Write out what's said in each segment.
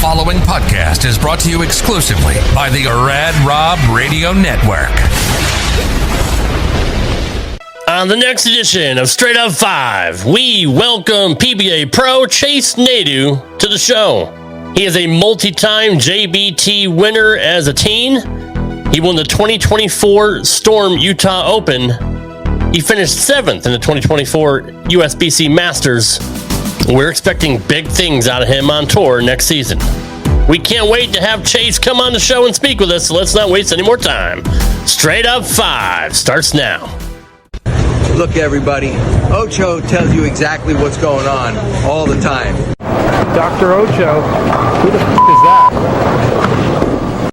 following podcast is brought to you exclusively by the Rad Rob Radio Network. On the next edition of Straight Up 5, we welcome PBA Pro Chase Nadeau to the show. He is a multi-time JBT winner as a teen. He won the 2024 Storm Utah Open. He finished 7th in the 2024 USBC Masters. We're expecting big things out of him on tour next season. We can't wait to have Chase come on the show and speak with us, so let's not waste any more time. Straight Up 5 starts now. Look, everybody, Ocho tells you exactly what's going on all the time. Dr. Ocho, who the f*** is that?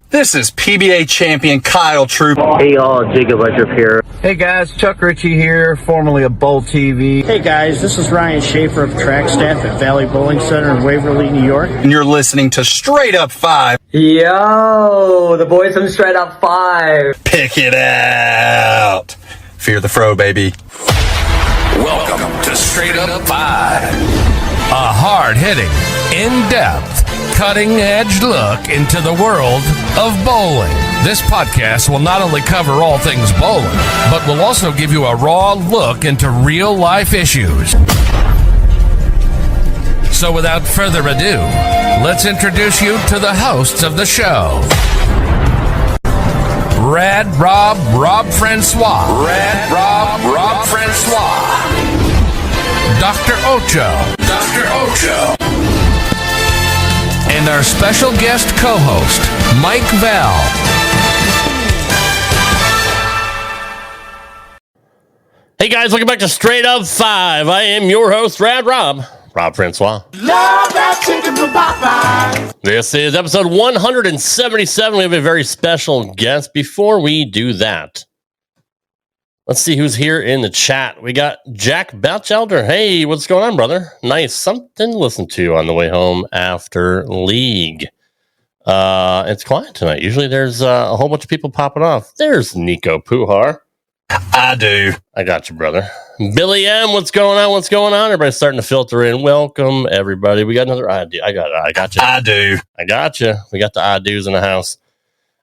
This is PBA champion Kyle Troop. Hey y'all, Jacob Ledrup here. Hey guys, Chuck Ritchie here, formerly of Bowl TV. Hey guys, this is Ryan Schaefer of track staff at Valley Bowling Center in Waverly, New York. And you're listening to Straight Up 5. Yo, the boys from Straight Up 5. Pick it out. Fear the fro, baby. Welcome to Straight Up 5. A hard-hitting, in-depth, cutting-edge look into the world of bowling. This podcast will not only cover all things bowling, but will also give you a raw look into real-life issues. So without further ado, let's introduce you to the hosts of the show. Rad Rob, Rob Francois. Rad Rob, Rob Francois. Dr. Ocho. Dr. Ocho. And our special guest co-host, Mike Val. Hey guys, welcome back to Straight Up 5. I am your host, Rad Rob, Rob Francois. Love that chicken from Popeyes. This is episode 177. We have a very special guest. Before we do that, let's see who's here in the chat. We got Jack Batchelder. Hey, what's going on, brother? Nice. Something to listen to on the way home after league. It's quiet tonight. Usually there's a whole bunch of people popping off. There's Nico Puhar. I do. I got you, brother. Billy M, what's going on? What's going on? Everybody's starting to filter in. Welcome, everybody. We got another ID. I got you. I do. I got you. We got the I do's in the house.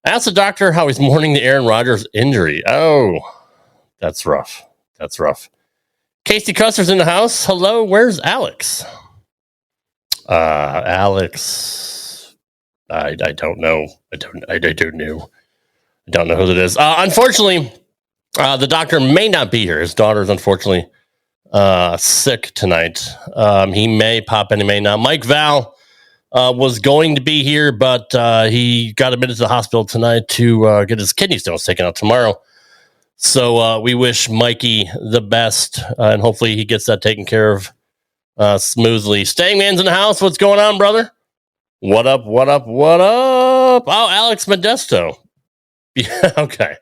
Ask the doctor how he's mourning the Aaron Rodgers injury. Oh, that's rough. That's rough. Casey Custer's in the house. Hello. Where's Alex? Alex. I don't know. I don't know. I don't know who that is. Unfortunately, the doctor may not be here. His daughter is unfortunately sick tonight. He may pop in, he may not. Mike Val was going to be here, but he got admitted to the hospital tonight to get his kidney stones taken out tomorrow. So we wish Mikey the best, and hopefully he gets that taken care of smoothly. Stangman's in the house. What's going on, brother? What up, what up, what up? Oh, Alex Modesto. Yeah, okay.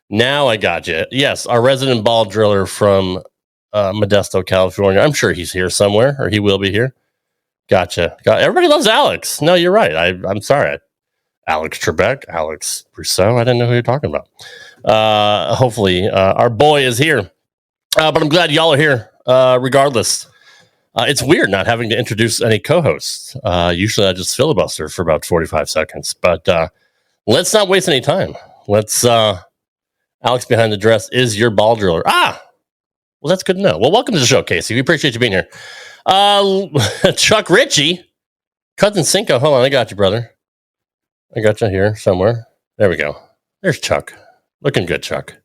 Now I got you. Yes, our resident ball driller from Modesto, California. I'm sure he's here somewhere, or he will be here. Gotcha. Everybody loves Alex. No, you're right. I'm sorry. Alex Trebek, Alex Brousseau. I didn't know who you're talking about. Hopefully, our boy is here. But I'm glad y'all are here, regardless. It's weird not having to introduce any co-hosts. Usually I just filibuster for about 45 seconds. But let's not waste any time. Let's... Alex behind the dress is your ball driller. Well, that's good to know. Well, welcome to the show, Casey. We appreciate you being here. Chuck Ritchie, Cousin Cinco. Hold on, I got you, brother. I got you here somewhere. There we go. There's Chuck. Looking good, Chuck.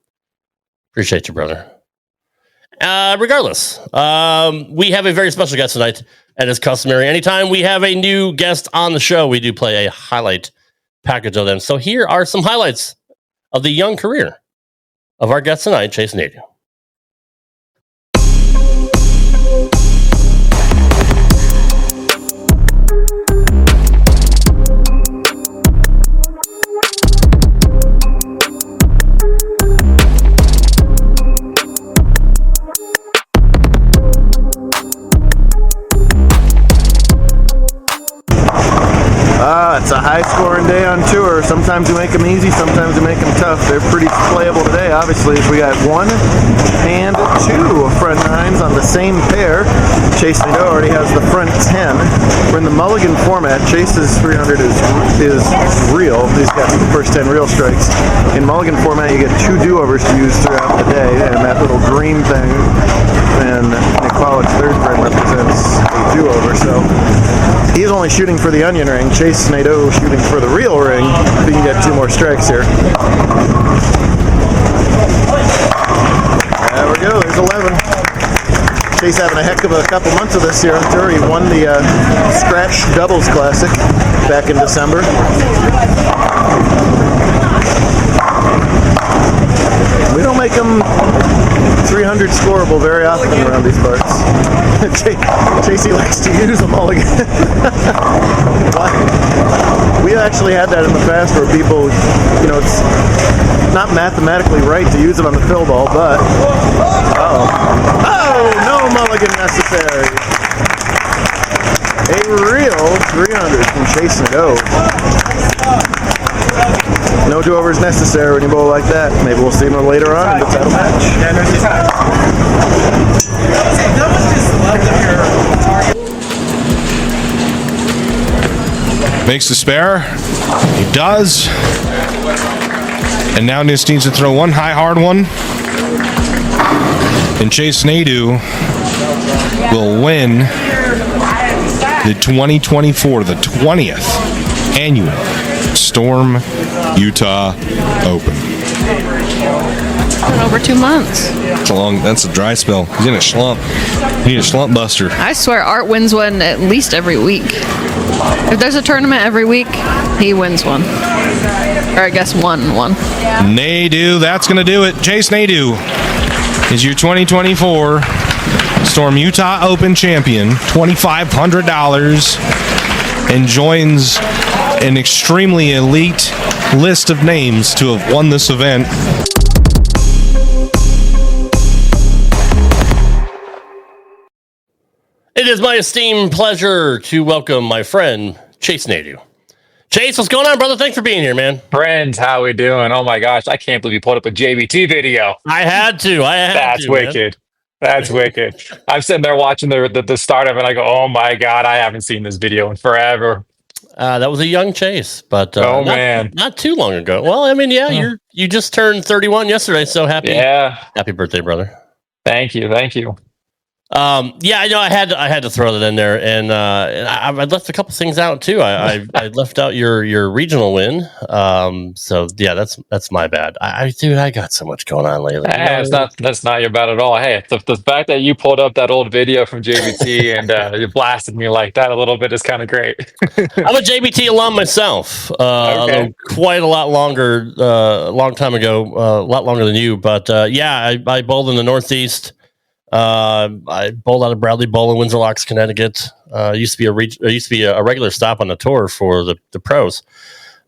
Appreciate you, brother. Regardless, we have a very special guest tonight, and as customary, anytime we have a new guest on the show, we do play a highlight package of them. So here are some highlights of the young career of our guest tonight, Chase Nadeau. It's a high-scoring day on tour. Sometimes we make them easy, sometimes we make them tough. They're pretty playable today, obviously. We got 1 and 2 front 9s on the same pair. Chase Nadeau already has the front 10. We're in the mulligan format. Chase's 300 is real. He's got the first 10 real strikes. In mulligan format, you get 2 do-overs to use throughout the day, and that little green thing in Nick Pollock's third frame represents a do-over. So he's only shooting for the onion ring. Chase Nadeau shooting for the real ring. We can get 2 more strikes here. There we go. There's 11. Chase having a heck of a couple months of this here on tour. He won the Scratch Doubles Classic back in December. We don't make them 300 scoreable very often around these parts. Chasey likes to use them all again. We actually had that in the past where people, it's not mathematically right to use it on the fill ball, but no mulligan necessary. A real 300 from Chase Nadeau. No do-overs necessary when you bowl like that. Maybe we'll see him later on in the title match. Makes the spare. He does. And now just needs to throw one high, hard one. And Chase Nadeau will win the 2024, the 20th annual Storm Utah Open. Been over 2 months. That's a dry spell. He's in a slump. You need a slump buster. I swear Art wins one at least every week. If there's a tournament every week, he wins one. Or I guess one. Nadeau, that's going to do it. Chase Nadeau is your 2024 Storm Utah Open champion. $2,500. And joins an extremely elite list of names to have won this event. It is my esteemed pleasure to welcome my friend, Chase Nadeau. Chase, what's going on, brother? Thanks for being here, man. Friends, how we doing? Oh my gosh, I can't believe you pulled up a JBT video. I had to. That's wicked. Man. That's wicked. I'm sitting there watching the start of it, and I go, oh my God, I haven't seen this video in forever. That was a young Chase, but man, not too long ago. Well, I mean, you just turned 31 yesterday, so happy birthday, brother. Thank you. I know I had to throw that in there, and I left a couple things out too. I left out your regional win. So yeah, that's my bad. I got so much going on lately. That's not your bad at all. Hey, the fact that you pulled up that old video from JBT and you blasted me like that a little bit is kind of great. I'm a JBT alum myself. Okay. Quite a lot longer, long time ago, a lot longer than you. But I bowled in the Northeast. I bowled out of Bradley Bowl in Windsor Locks, Connecticut. Used to be a regular stop on the tour for the pros.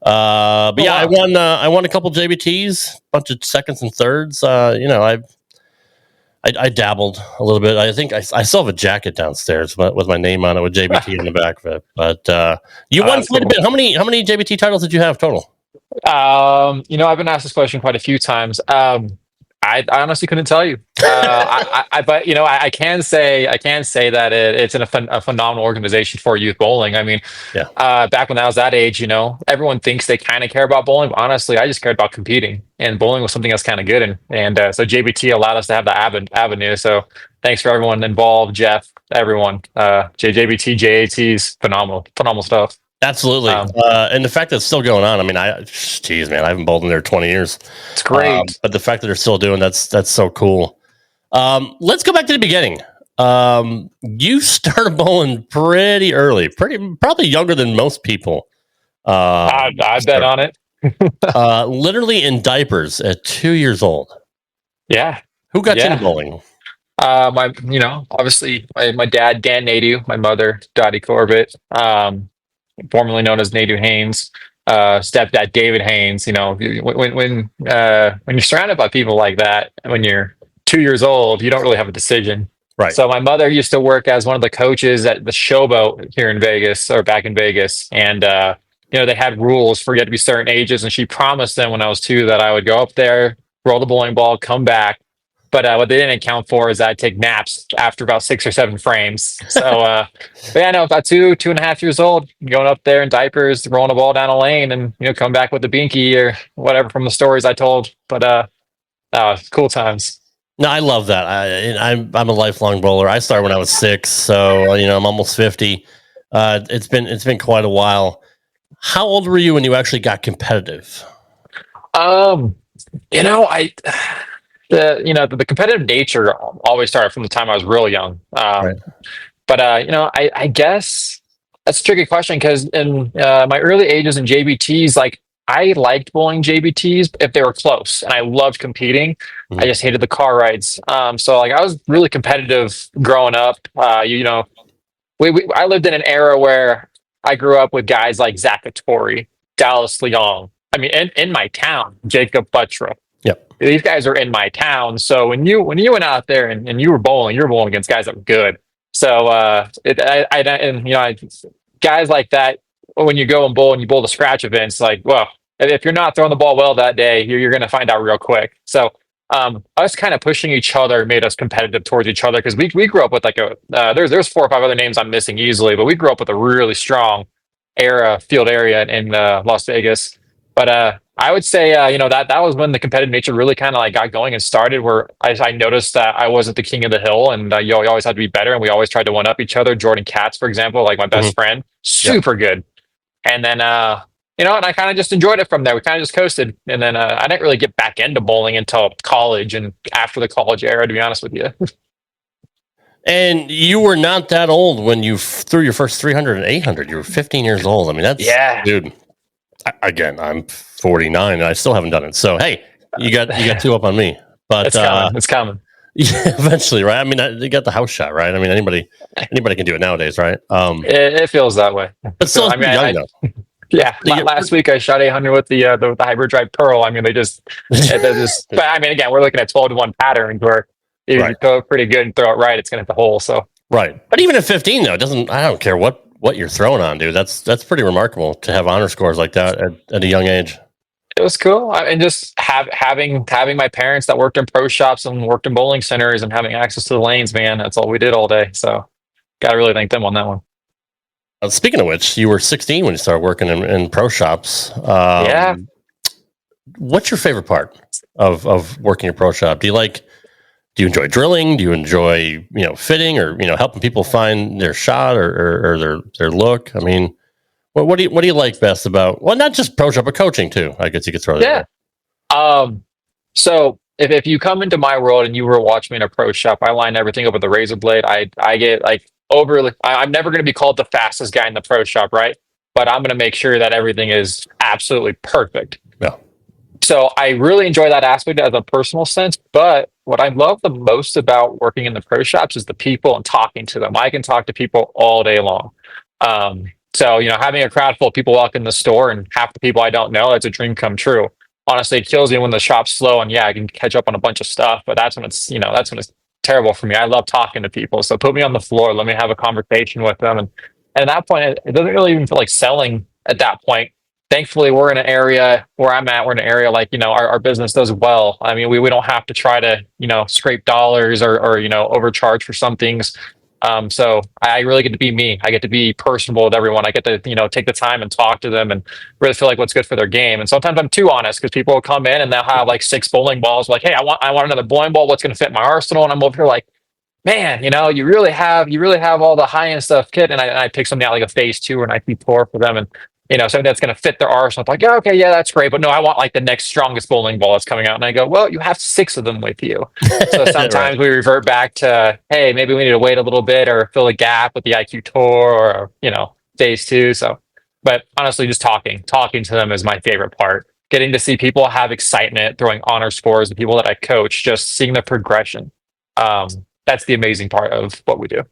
I won a couple JBTs, bunch of seconds and thirds. I dabbled a little bit. I think I still have a jacket downstairs with my name on it with JBT in the back of it. But you won quite a bit. How many JBT titles did you have total? I've been asked this question quite a few times. I honestly couldn't tell you. But I can say that it's a phenomenal organization for youth bowling. I mean, back when I was that age, everyone thinks they kind of care about bowling, but honestly, I just cared about competing, and bowling was something that's kind of good. And so JBT allowed us to have the avenue. So thanks for everyone involved, Jeff, everyone, JBT, JATs, phenomenal stuff. Absolutely. And the fact that it's still going on, I mean, I haven't bowled in there 20 years. It's great. But the fact that they're still doing that's so cool. Let's go back to the beginning. You started bowling pretty early, probably younger than most people. I bet on it. Literally in diapers at 2 years old. Yeah. Who got you into bowling? Obviously my dad, Dan Nadeau, my mother, Dottie Corbett, formerly known as Nadeau Haynes, stepdad David Haynes. When you're surrounded by people like that, when you're 2 years old, you don't really have a decision. Right. So my mother used to work as one of the coaches at the Showboat here in Vegas, or back in Vegas, and they had rules for you had to be certain ages, and she promised them when I was 2 that I would go up there, roll the bowling ball, come back. But what they didn't account for is that I'd take naps after about 6 or 7 frames. So, but yeah, no, about 2.5 years old, going up there in diapers, rolling a ball down a lane, and come back with the binky or whatever from the stories I told. But cool times. No, I love that. I'm a lifelong bowler. I started when I was 6, so I'm almost 50. It's been quite a while. How old were you when you actually got competitive? The competitive nature always started from the time I was real young. Right. But I guess that's a tricky question because in my early ages in JBTs, like I liked bowling JBTs if they were close, and I loved competing. Mm-hmm. I just hated the car rides. So like I was really competitive growing up. I lived in an era where I grew up with guys like Zach Attori, Dallas Leong. I mean, in my town, Jacob Buttra. Yep. These guys are in my town. So when you went out there and you were bowling against guys that were good. So guys like that, when you go and bowl and you bowl the scratch events, like, well, if you're not throwing the ball well that day, you're going to find out real quick. So us kind of pushing each other made us competitive towards each other because we grew up with like there's 4 or 5 other names I'm missing easily, but we grew up with a really strong field area in Las Vegas. But I would say that was when the competitive nature really kind of like got going and started, where I noticed that I wasn't the king of the hill, and you always had to be better, and we always tried to one up each other. Jordan Katz, for example, like my best friend, super good. And then and I kind of just enjoyed it from there. We kind of just coasted, and then I didn't really get back into bowling until college and after the college era, to be honest with you. And you were not that old when you threw your first 300 and 800. You were 15 years old. I mean, dude. Again, I'm 49 and I still haven't done it. So hey, you got 2 up on me. But it's coming. Yeah, eventually, right? I mean, you got the house shot, right? I mean, anybody can do it nowadays, right? It feels that way. But still, I mean, yeah. Last week I shot 800 with the hybrid drive Pearl. I mean, they just. But I mean, again, we're looking at 12-to-1 patterns where if you go pretty good and throw it right, it's going to hit the hole. So right. But even at 15, though, I don't care what you're throwing on, dude. That's pretty remarkable to have honor scores like that at a young age. It was cool, and just having my parents that worked in pro shops and worked in bowling centers and having access to the lanes, man. That's all we did all day. So, gotta really thank them on that one. Speaking of which, you were 16 when you started working in pro shops. Yeah. What's your favorite part of working in a pro shop? Do you enjoy drilling? Do you enjoy fitting or helping people find their shot or their look? I mean, what do you like best about not just pro shop but coaching too? I guess you could throw that. Yeah. So if you come into my world and you were watching me in a pro shop, I line everything up with a razor blade. I get like overly. I'm never going to be called the fastest guy in the pro shop, right? But I'm going to make sure that everything is absolutely perfect. Yeah. So I really enjoy that aspect as a personal sense, but what I love the most about working in the pro shops is the people and talking to them. I can talk to people all day long. So, having a crowd full of people walk in the store and half the people I don't know, it's a dream come true. Honestly, it kills me when the shop's slow and I can catch up on a bunch of stuff, but that's when it's terrible for me. I love talking to people. So put me on the floor, let me have a conversation with them. And at that point, it doesn't really even feel like selling at that point. Thankfully, we're in an area where I'm at. We're in an area like, our business does well. I mean, we don't have to try to, scrape dollars or overcharge for some things. So I really get to be me. I get to be personable with everyone. I get to, take the time and talk to them and really feel like what's good for their game. And sometimes I'm too honest because people will come in and they'll have like 6 bowling balls. Like, hey, I want another bowling ball. What's going to fit my arsenal? And I'm over here like, man, you really have all the high end stuff, kid. And I pick something out like a phase 2 or an IP4 for them. And something that's going to fit their arsenal. It's like, okay, yeah, that's great. But no, I want like the next strongest bowling ball that's coming out. And I go, well, you have 6 of them with you. So sometimes we revert back to, hey, maybe we need to wait a little bit or fill a gap with the IQ Tour or, phase 2. So, but honestly, just talking to them is my favorite part. Getting to see people have excitement, throwing honor scores, the people that I coach, just seeing the progression. That's the amazing part of what we do.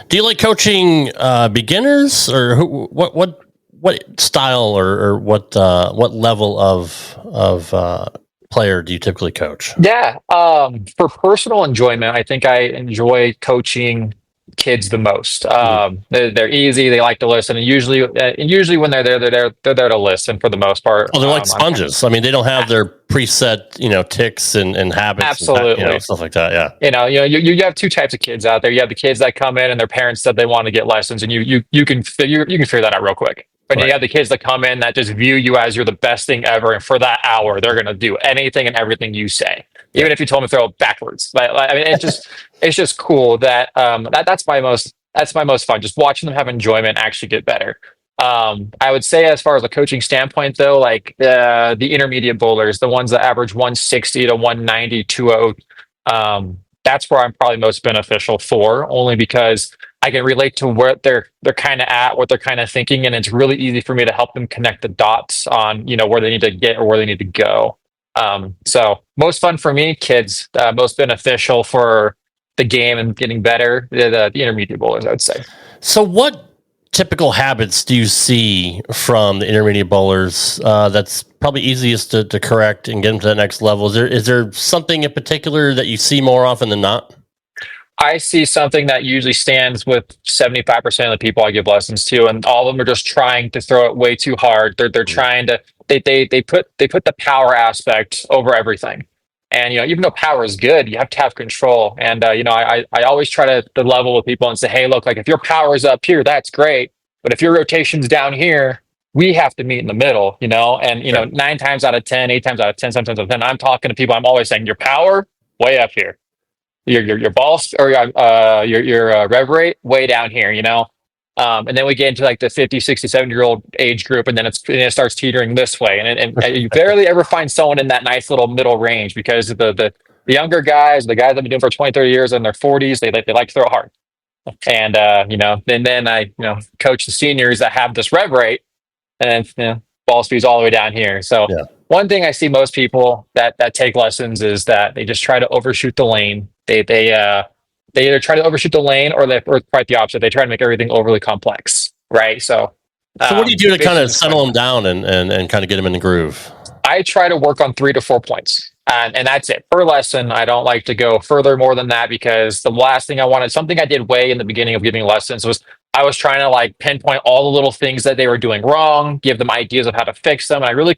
Do you like coaching beginners or what style or what level of player do you typically coach? Yeah, for personal enjoyment, I think I enjoy coaching kids the most. They're easy. They like to listen, and usually when they're there to listen for the most part. Well, they're like sponges. I mean, they don't have their preset, ticks and habits, absolutely, and, stuff like that. Yeah, you have two types of kids out there. You have the kids that come in and their parents said they want to get lessons, and you can figure that out real quick. But you have the kids that come in that just view you as you're the best thing ever, and for that hour, they're going to do anything and everything you say, even if you told them to throw it backwards. I mean, it's just cool that that's my most fun. Just watching them have enjoyment, actually get better. I would say, as far as a coaching standpoint, though, like the intermediate bowlers, the ones that average 160 to 190, 200, that's where I'm probably most beneficial for, only because I can relate to where they're kind of at, what they're kind of thinking, and it's really easy for me to help them connect the dots on where they need to get or where they need to go. So most fun for me, kids. Most beneficial for the game and getting better, the intermediate bowlers, I would say. So what typical habits do you see from the intermediate bowlers that's probably easiest to correct and get them to the next level? Is there something in particular that you see more often than not? I see something that usually stands with 75% of the people I give lessons to, and all of them are just trying to throw it way too hard. They're trying to they put the power aspect over everything. And even though power is good, you have to have control. And I always try to level with people and say, hey, look, like if your power is up here, that's great. But if your rotation's down here, we have to meet in the middle, And 9 times out of 10, 8 times out of 10, sometimes out of 10, I'm talking to people. I'm always saying your power way up here. Your ball or your rev rate way down here, and then we get into like the 50, 60, 70-year-old age group, and then it starts teetering this way, and you barely ever find someone in that nice little middle range, because the younger guys, the guys that have been doing for 20, 30 years in their 40s, they like to throw hard, and then I coach the seniors that have this rev rate, and ball speed's all the way down here. So one thing I see most people that take lessons is that they just try to overshoot the lane. They either try to overshoot the lane or quite the opposite. They try to make everything overly complex, right? So what do you do to kind of settle them down and kind of get them in the groove? I try to work on 3 to 4 points, and that's it per lesson. I don't like to go further more than that, because the last thing I wanted, something I did way in the beginning of giving lessons, was I was trying to like pinpoint all the little things that they were doing wrong, give them ideas of how to fix them. And I really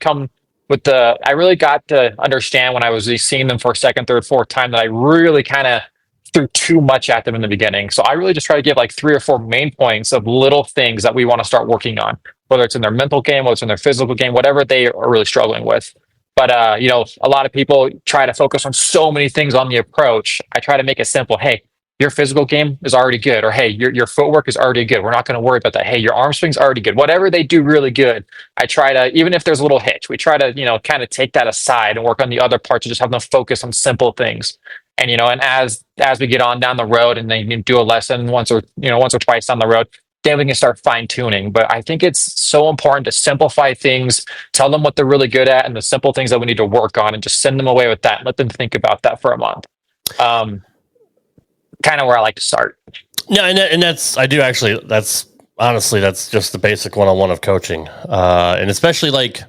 got to understand when I was seeing them for a second, third, fourth time, that I really kind of threw too much at them in the beginning. So I really just try to give like 3 or 4 main points of little things that we want to start working on, whether it's in their mental game, whether it's in their physical game, whatever they are really struggling with. But, a lot of people try to focus on so many things on the approach. I try to make it simple. Hey, your physical game is already good, or hey, your footwork is already good. We're not going to worry about that. Hey, your arm swing's already good. Whatever they do really good, I try to, even if there's a little hitch, we try to, kind of take that aside and work on the other parts, to just have them focus on simple things. And, and as we get on down the road and they do a lesson once or twice down the road, then we can start fine tuning. But I think it's so important to simplify things, tell them what they're really good at and the simple things that we need to work on, and just send them away with that and let them think about that for a month. Kind of where I like to start. Yeah, and that's honestly that's just the basic one-on-one of coaching, and especially like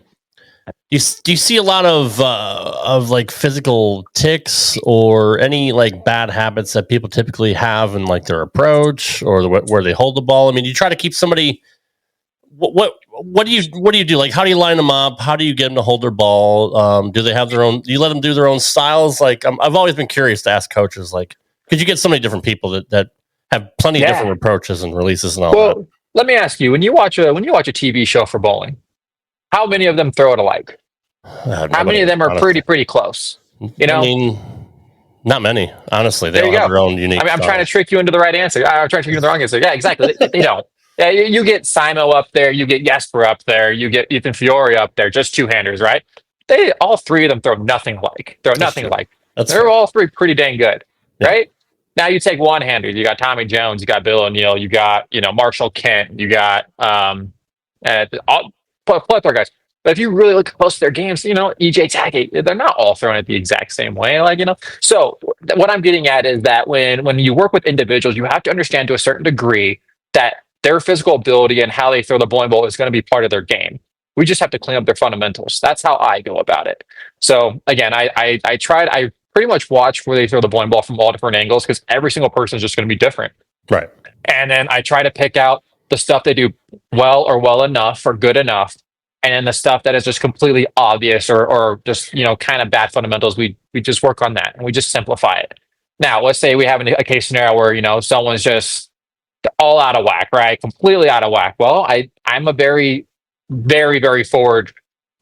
do you see a lot of like physical tics or any like bad habits that people typically have in like their approach or where they hold the ball? I mean, you try to keep somebody. What do you do? Like, how do you line them up? How do you get them to hold their ball? Do they have their own? Do you let them do their own styles? Like, I've always been curious to ask coaches, like, because you get so many different people that have plenty of different approaches and releases and all that. Well, let me ask you: when you watch a TV show for bowling, how many of them throw it alike? How many of them are pretty close? I mean, not many. Honestly, they all have their own unique. I'm trying to trick you into the right answer. I'm trying to trick you into the wrong answer. Yeah, exactly. They don't. Yeah, you get Simo up there, you get Jesper up there, you get Ethan Fiore up there, just two-handers, right? All 3 of them throw nothing alike. They're all 3 pretty dang good, right? Now you take one-handers. You got Tommy Jones, you got Bill O'Neill, you got Marshall Kent, you got plethora guys. But if you really look close to their games, EJ Tackett, they're not all throwing it the exact same way. So what I'm getting at is that when you work with individuals, you have to understand to a certain degree that their physical ability and how they throw the bowling ball is going to be part of their game. We just have to clean up their fundamentals. That's how I go about it. So again, I pretty much watch where they throw the bowling ball from all different angles, because every single person is just going to be different. Right. And then I try to pick out the stuff they do well or well enough or good enough. And then the stuff that is just completely obvious or just, kind of bad fundamentals, we just work on that and we just simplify it. Now, let's say we have a case scenario where, someone's just all out of whack, right? Completely out of whack. Well, I'm a very, very, very forward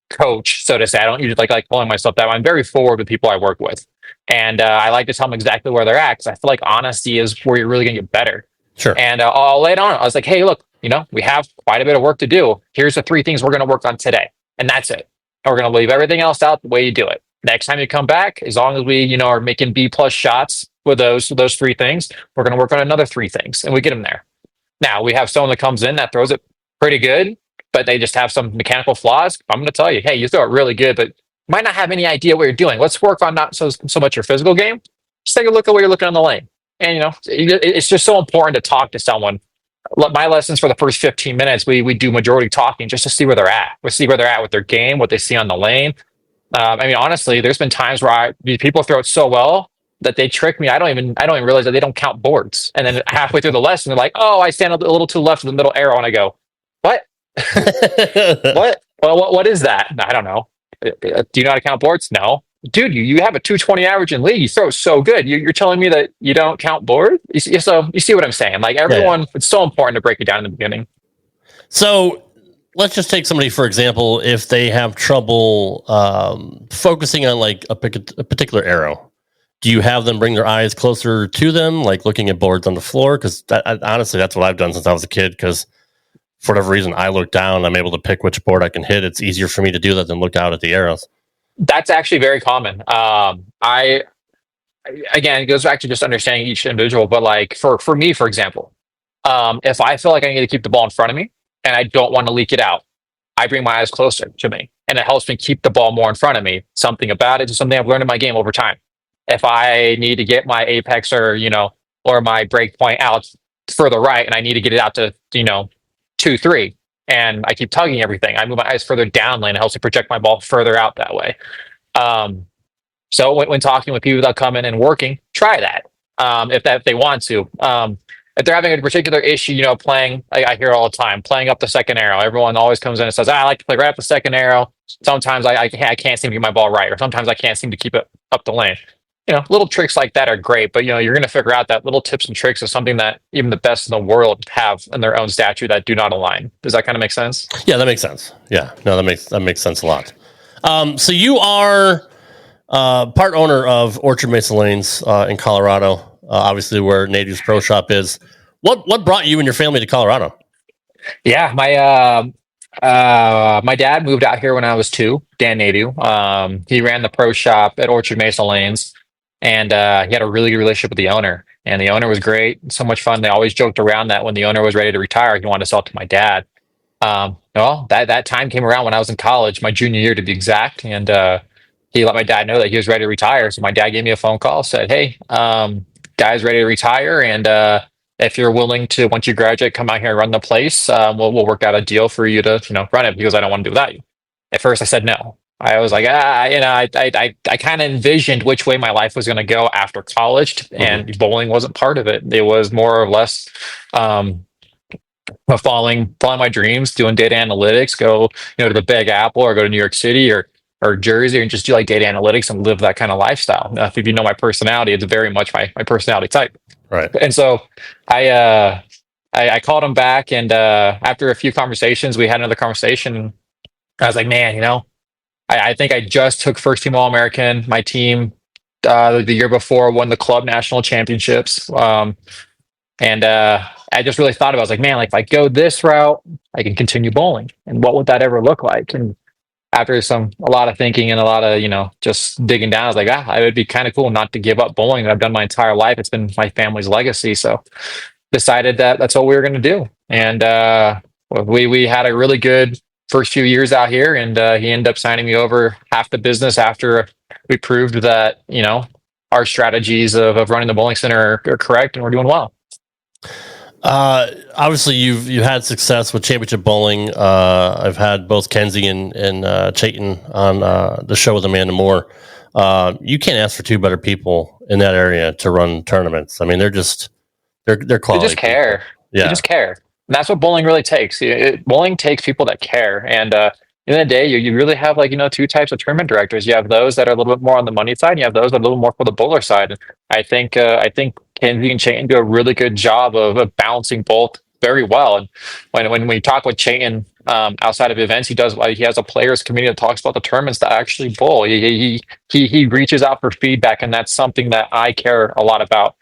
coach, so to say. I don't usually like calling myself that. I'm very forward with people I work with. And I like to tell them exactly where they're at because I feel like honesty is where you're really going to get better. Sure. And I'll lay it on. I was like, hey, look, we have quite a bit of work to do. Here's the 3 things we're going to work on today. And that's it. And we're going to leave everything else out the way you do it. Next time you come back, as long as we, are making B+ shots with those 3 things, we're going to work on another 3 things and we get them there. Now, we have someone that comes in that throws it pretty good, but they just have some mechanical flaws. I'm going to tell you, hey, you throw it really good, but might not have any idea what you're doing. Let's work on not so much your physical game. Just take a look at what you're looking on the lane. And, it's just so important to talk to someone. My lessons for the first 15 minutes, we do majority talking just to see where they're at. We see where they're at with their game, what they see on the lane. Honestly, there's been times where people throw it so well that they trick me. I don't even realize that they don't count boards. And then halfway through the lesson, they're like, "Oh, I stand a little too left of the middle arrow," and I go, "What? What? Well, what is that?" I don't know. Do you know how to count boards? No. Dude, you have a 220 average in league. You throw so good. You're telling me that you don't count board? So you see what I'm saying? Like everyone, yeah. It's so important to break it down in the beginning. So let's just take somebody, for example, if they have trouble focusing on like a particular arrow. Do you have them bring their eyes closer to them, like looking at boards on the floor? Because honestly, that's what I've done since I was a kid. Because for whatever reason, I look down, I'm able to pick which board I can hit. It's easier for me to do that than look out at the arrows. That's actually very common. Again, it goes back to just understanding each individual. But like for me, for example, if I feel like I need to keep the ball in front of me and I don't want to leak it out, I bring my eyes closer to me, and it helps me keep the ball more in front of me. Something about it is something I've learned in my game over time. If I need to get my apex or my break point out further right, and I need to get it out to 2-3. And I keep tugging everything, I move my eyes further down lane. It helps me project my ball further out that way. So when talking with people that come in and working, try that if they want to. If they're having a particular issue, playing, I hear all the time, playing up the second arrow. Everyone always comes in and says, I like to play right up the second arrow. Sometimes I can't seem to get my ball right, or sometimes I can't seem to keep it up the lane. Little tricks like that are great, but you're going to figure out that little tips and tricks is something that even the best in the world have in their own statute that do not align. Does that kind of make sense? Yeah, that makes sense. Yeah, no, that makes sense a lot. So you are part owner of Orchard Mesa Lanes in Colorado, obviously where Nadeau's Pro Shop is. What brought you and your family to Colorado? Yeah, my dad moved out here when I was 2, Dan Nadeau. He ran the pro shop at Orchard Mesa Lanes. And he had a really good relationship with the owner, and the owner was great. So much fun. They always joked around that when the owner was ready to retire, he wanted to sell it to my dad. Well, that time came around when I was in college, my junior year to be exact, and he let my dad know that he was ready to retire. So my dad gave me a phone call, said, "Hey, guy's ready to retire, and if you're willing to, once you graduate, come out here and run the place, we'll work out a deal for you to run it because I don't want to do without you." At first, I said no. I was like, I kind of envisioned which way my life was going to go after college, and bowling wasn't part of it. It was more or less following my dreams, doing data analytics, go to the Big Apple or go to New York City or Jersey and just do like data analytics and live that kind of lifestyle. Now, if you know my personality, it's very much my personality type. Right. And so I called him back, and after a few conversations, we had another conversation. I was like, man, I think I just took first team All-American. My team the year before won the club national championships. And I just really thought about it. I was like, man, like if I go this route, I can continue bowling. And what would that ever look like? And after a lot of thinking and a lot of, just digging down, I was like, it would be kind of cool not to give up bowling that I've done my entire life. It's been my family's legacy. So decided that that's what we were going to do. And we had a really good first few years out here, and he ended up signing me over half the business after we proved that our strategies of running the bowling center are correct, and we're doing well. Obviously, you've had success with championship bowling. I've had both Kenzie and Chayton on the show with Amanda Moore. You can't ask for 2 better people in that area to run tournaments. I mean, they're They're quality. They just care. People. Yeah. They just care. And that's what bowling really takes. Bowling takes people that care. And at the end of the day, you really have like, two types of tournament directors. You have those that are a little bit more on the money side, and you have those that are a little more for the bowler side. And I think Kenzie and Chayton do a really good job of balancing both very well. And when we talk with Chayton outside of events, he has a players committee that talks about the tournaments that actually bowl. He reaches out for feedback, and that's something that I care a lot about.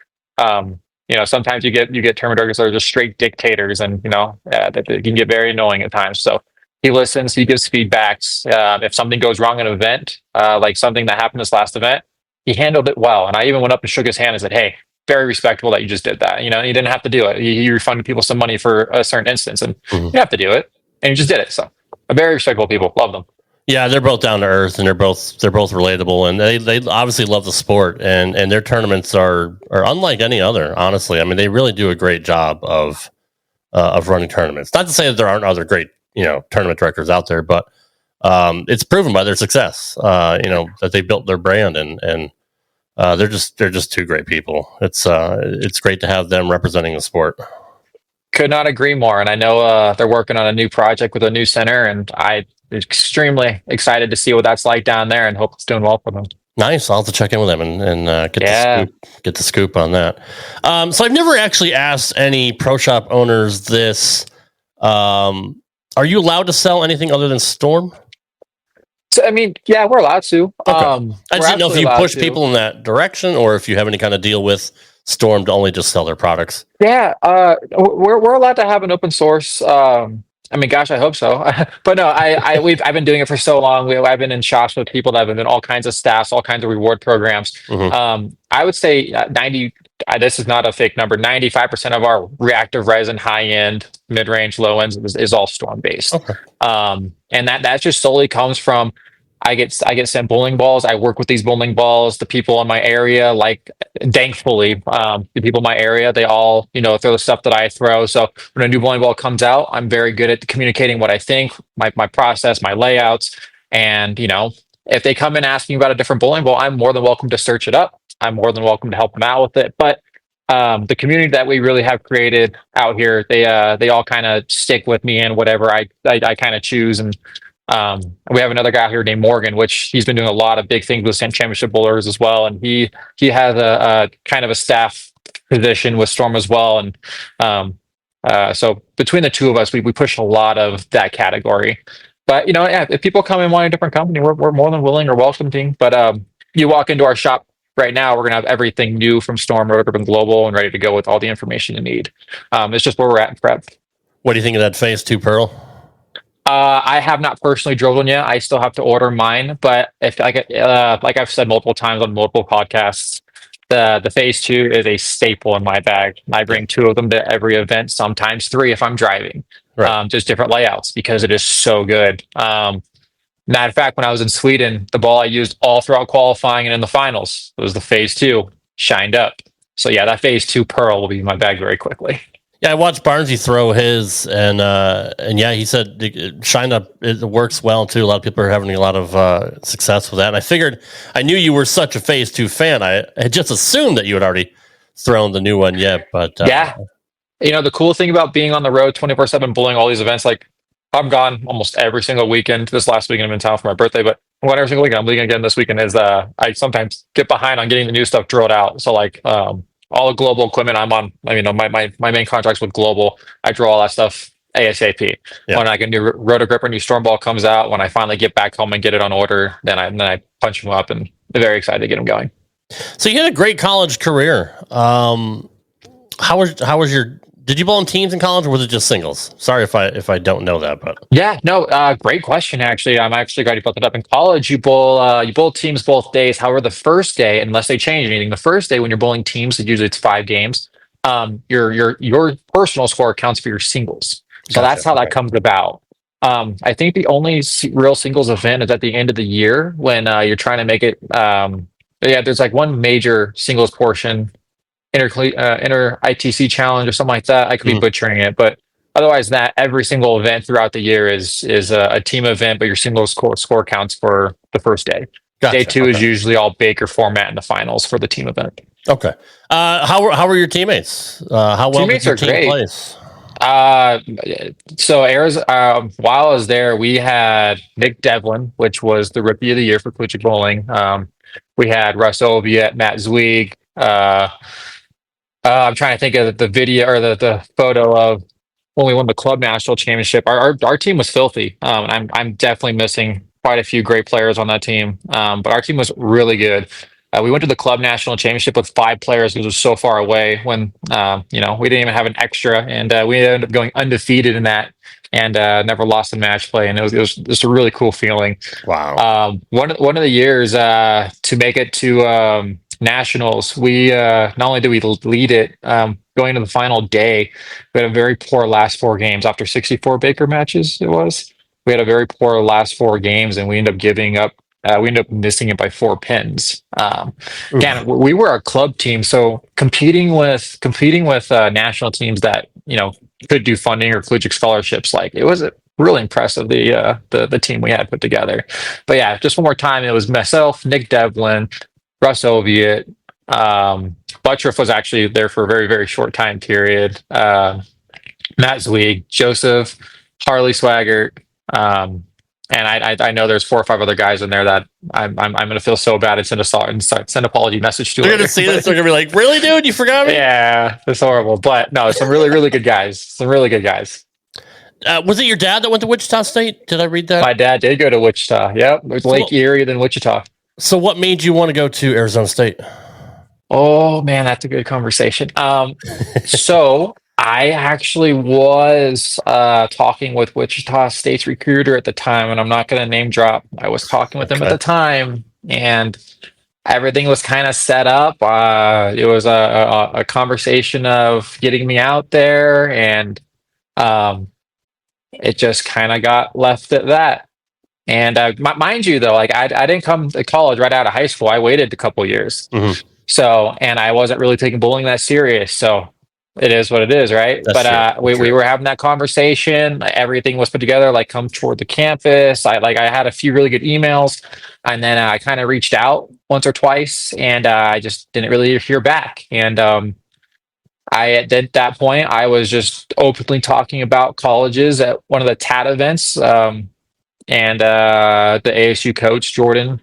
Sometimes you get tournament directors that are just straight dictators, and that can get very annoying at times. So he listens, he gives feedbacks. If something goes wrong in an event, like something that happened this last event, he handled it well. And I even went up and shook his hand and said, "Hey, very respectable that you just did that. You didn't have to do it. He refunded people some money for a certain instance, and you have to do it, and you just did it." So, very respectable people, love them. Yeah, they're both down to earth, and they're both relatable, and they obviously love the sport, and their tournaments are unlike any other. Honestly, I mean, they really do a great job of running tournaments. Not to say that there aren't other great tournament directors out there, but it's proven by their success. That they built their brand, and they're just two great people. It's great to have them representing the sport. Could not agree more. And I know they're working on a new project with a new center, and I'm extremely excited to see what that's like down there, and hope it's doing well for them. Nice. I'll have to check in with them and get the scoop on that. So I've never actually asked any pro shop owners this. Are you allowed to sell anything other than Storm? So, I mean, yeah, we're allowed to. Okay. I just didn't know if you push people in that direction, or if you have any kind of deal with Storm to only just sell their products. Yeah, we're allowed to have an open source. I mean, gosh, I hope so. But no, I've been doing it for so long. I've been in shops with people that have been in all kinds of staffs, all kinds of reward programs. I would say 90. This is not a fake number. 95% of our reactive resin, high end, mid range, low ends is all Storm based. Okay. And that just solely comes from I get sent bowling balls. I work with these bowling balls. The people in my area, thankfully, the people in my area, they all, throw the stuff that I throw. So when a new bowling ball comes out, I'm very good at communicating what I think, my process, my layouts. And, if they come in asking about a different bowling ball, I'm more than welcome to search it up. I'm more than welcome to help them out with it. But the community that we really have created out here, they all kind of stick with me in whatever I kind of choose. And we have another guy here named Morgan, which he's been doing a lot of big things with championship bowlers as well. And he has a kind of a staff position with Storm as well. And so between the two of us, we push a lot of that category. But, if people come in wanting a different company, we're more than willing or welcoming. But you walk into our shop right now, we're going to have everything new from Storm, Rotor, and Global, and ready to go with all the information you need. It's just where we're at in prep. What do you think of that Phase 2 Pearl? I have not personally drilled one yet. I still have to order mine. But if like I've said multiple times on multiple podcasts, the Phase 2 is a staple in my bag. I bring 2 of them to every event, sometimes 3 if I'm driving. Right. Just different layouts because it is so good. Matter of fact, when I was in Sweden, the ball I used all throughout qualifying and in the finals was the Phase 2 shined up. So yeah, that Phase 2 Pearl will be in my bag very quickly. Yeah, I watched Barnesy throw his, and yeah, he said it shined up. It works well too. A lot of people are having a lot of success with that. And I knew you were such a Phase 2 fan. I had just assumed that you had already thrown the new one yet. But yeah, the cool thing about being on the road 24/7 bowling all these events, like I'm gone almost every single weekend. This last weekend I'm in town for my birthday, but I'm going every single weekend. I'm leaving again this weekend. Is I sometimes get behind on getting the new stuff drilled out. So all the Global equipment I'm on, my main contract's with Global. I draw all that stuff ASAP. Yeah. When a new Rotor Gripper, new Storm ball comes out, when I finally get back home and get it on order, then I punch them up, and I'm very excited to get them going. So you had a great college career. How was your? Did you bowl in teams in college, or was it just singles? Sorry if I don't know that, but yeah, no, great question. Actually, I'm actually glad you brought that up. In college, you bowl teams both days. However, the first day, unless they change anything, the first day when you're bowling teams, usually it's 5 games. Your personal score counts for your singles. So gotcha. That's how that comes about. I think the only real singles event is at the end of the year when you're trying to make it. There's like one major singles portion. Inter ITC challenge or something like that. I could be butchering it, but otherwise that every single event throughout the year is a team event, but your single score counts for the first day. Gotcha. Day 2 is usually all Baker format in the finals for the team event. Okay. How were your teammates? How well Teammates did your are team great. place? So Arizona, while I was there, we had Nick Devlin, which was the rookie of the year for collegiate bowling. We had Russ Oviet, Matt Zweig. I'm trying to think of the video or the photo of when we won the club national championship. Our team was filthy. I'm definitely missing quite a few great players on that team. But our team was really good. We went to the club national championship with 5 players because it was so far away when we didn't even have an extra, and we ended up going undefeated in that and never lost in match play, and it was just a really cool feeling. Wow. One of the years to make it to nationals, we not only did we lead it, going to the final day, we had a very poor last 4 games after 64 Baker matches. We had a very poor last 4 games, and we ended up giving up. We ended up missing it by 4 pins. Again, we were a club team, so competing with national teams that could do funding or collegiate scholarships, like it was really impressive, the team we had put together. But yeah, just one more time, it was myself, Nick Devlin, Russ Oviet. Buttriff was actually there for a very, very short time period. Matt Zweig, Joseph, Harley Swaggart. And I know there's 4 or 5 other guys in there that I'm going to feel so bad and send apology message to. They're going to see this. They're going to be like, "Really, dude? You forgot me?" Yeah, it's horrible. But no, some really, really good guys. Some really good guys. Was it your dad that went to Wichita State? Did I read that? My dad did go to Wichita. Yep, it was Lake Erie, then Wichita. So what made you want to go to Arizona State? Oh man, that's a good conversation. So I actually was talking with Wichita State's recruiter at the time, and I'm not going to name drop. I was talking with him at the time, and everything was kind of set up. It was a conversation of getting me out there, and it just kind of got left at that. And mind you, though, like I didn't come to college right out of high school. I waited a couple years. Mm-hmm. So, and I wasn't really taking bowling that serious. So it is what it is, right? That's But true. we were having that conversation. Everything was put together, like come toward the campus. I had a few really good emails, and then I kind of reached out once or twice, and I just didn't really hear back. And at that point, I was just openly talking about colleges at one of the TAT events, and the ASU coach Jordan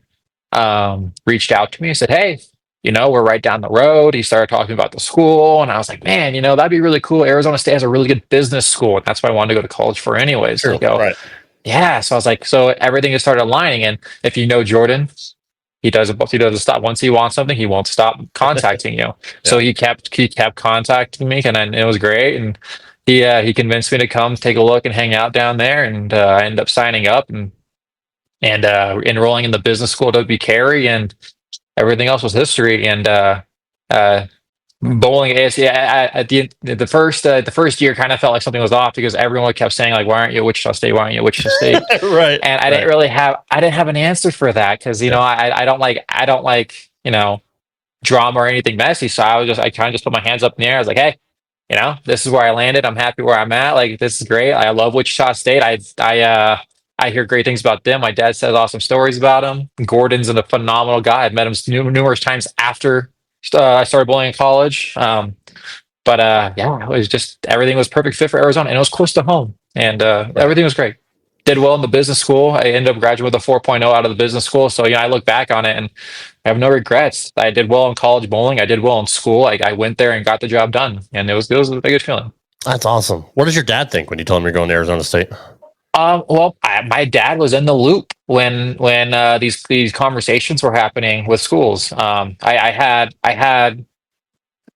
reached out to me and said, "Hey, we're right down the road." He started talking about the school, and I was like, "Man, that'd be really cool. Arizona State has a really good business school, and that's what I wanted to go to college for, anyways." Sure, right. Yeah. So I was like, so everything just started aligning, and if you know Jordan, he doesn't stop. Once he wants something, he won't stop contacting you. So he kept contacting me, and then it was great, and he convinced me to come take a look and hang out down there, and I ended up signing up and enrolling in the business school at W. Carey, and everything else was history. And bowling at the first year kind of felt like something was off because everyone kept saying like, "Why aren't you at Wichita State? Why aren't you at Wichita State?" Right. And I didn't have an answer for that because I don't like drama or anything messy. So I kind of just put my hands up in the air. I was like, "Hey, this is where I landed. I'm happy where I'm at. Like, this is great. I love Wichita State. I hear great things about them. My dad says awesome stories about him. Gordon's a phenomenal guy. I've met him numerous times after I started bowling in college. But it was just everything was perfect fit for Arizona, and it was close to home, and everything was great. Did well in the business school. I ended up graduating with a 4.0 out of the business school. So I look back on it and I have no regrets. I did well in college bowling. I did well in school. I went there and got the job done, and it was a good feeling. That's awesome. What does your dad think when you told him you're going to Arizona State? Well, my dad was in the loop when these conversations were happening with schools. I had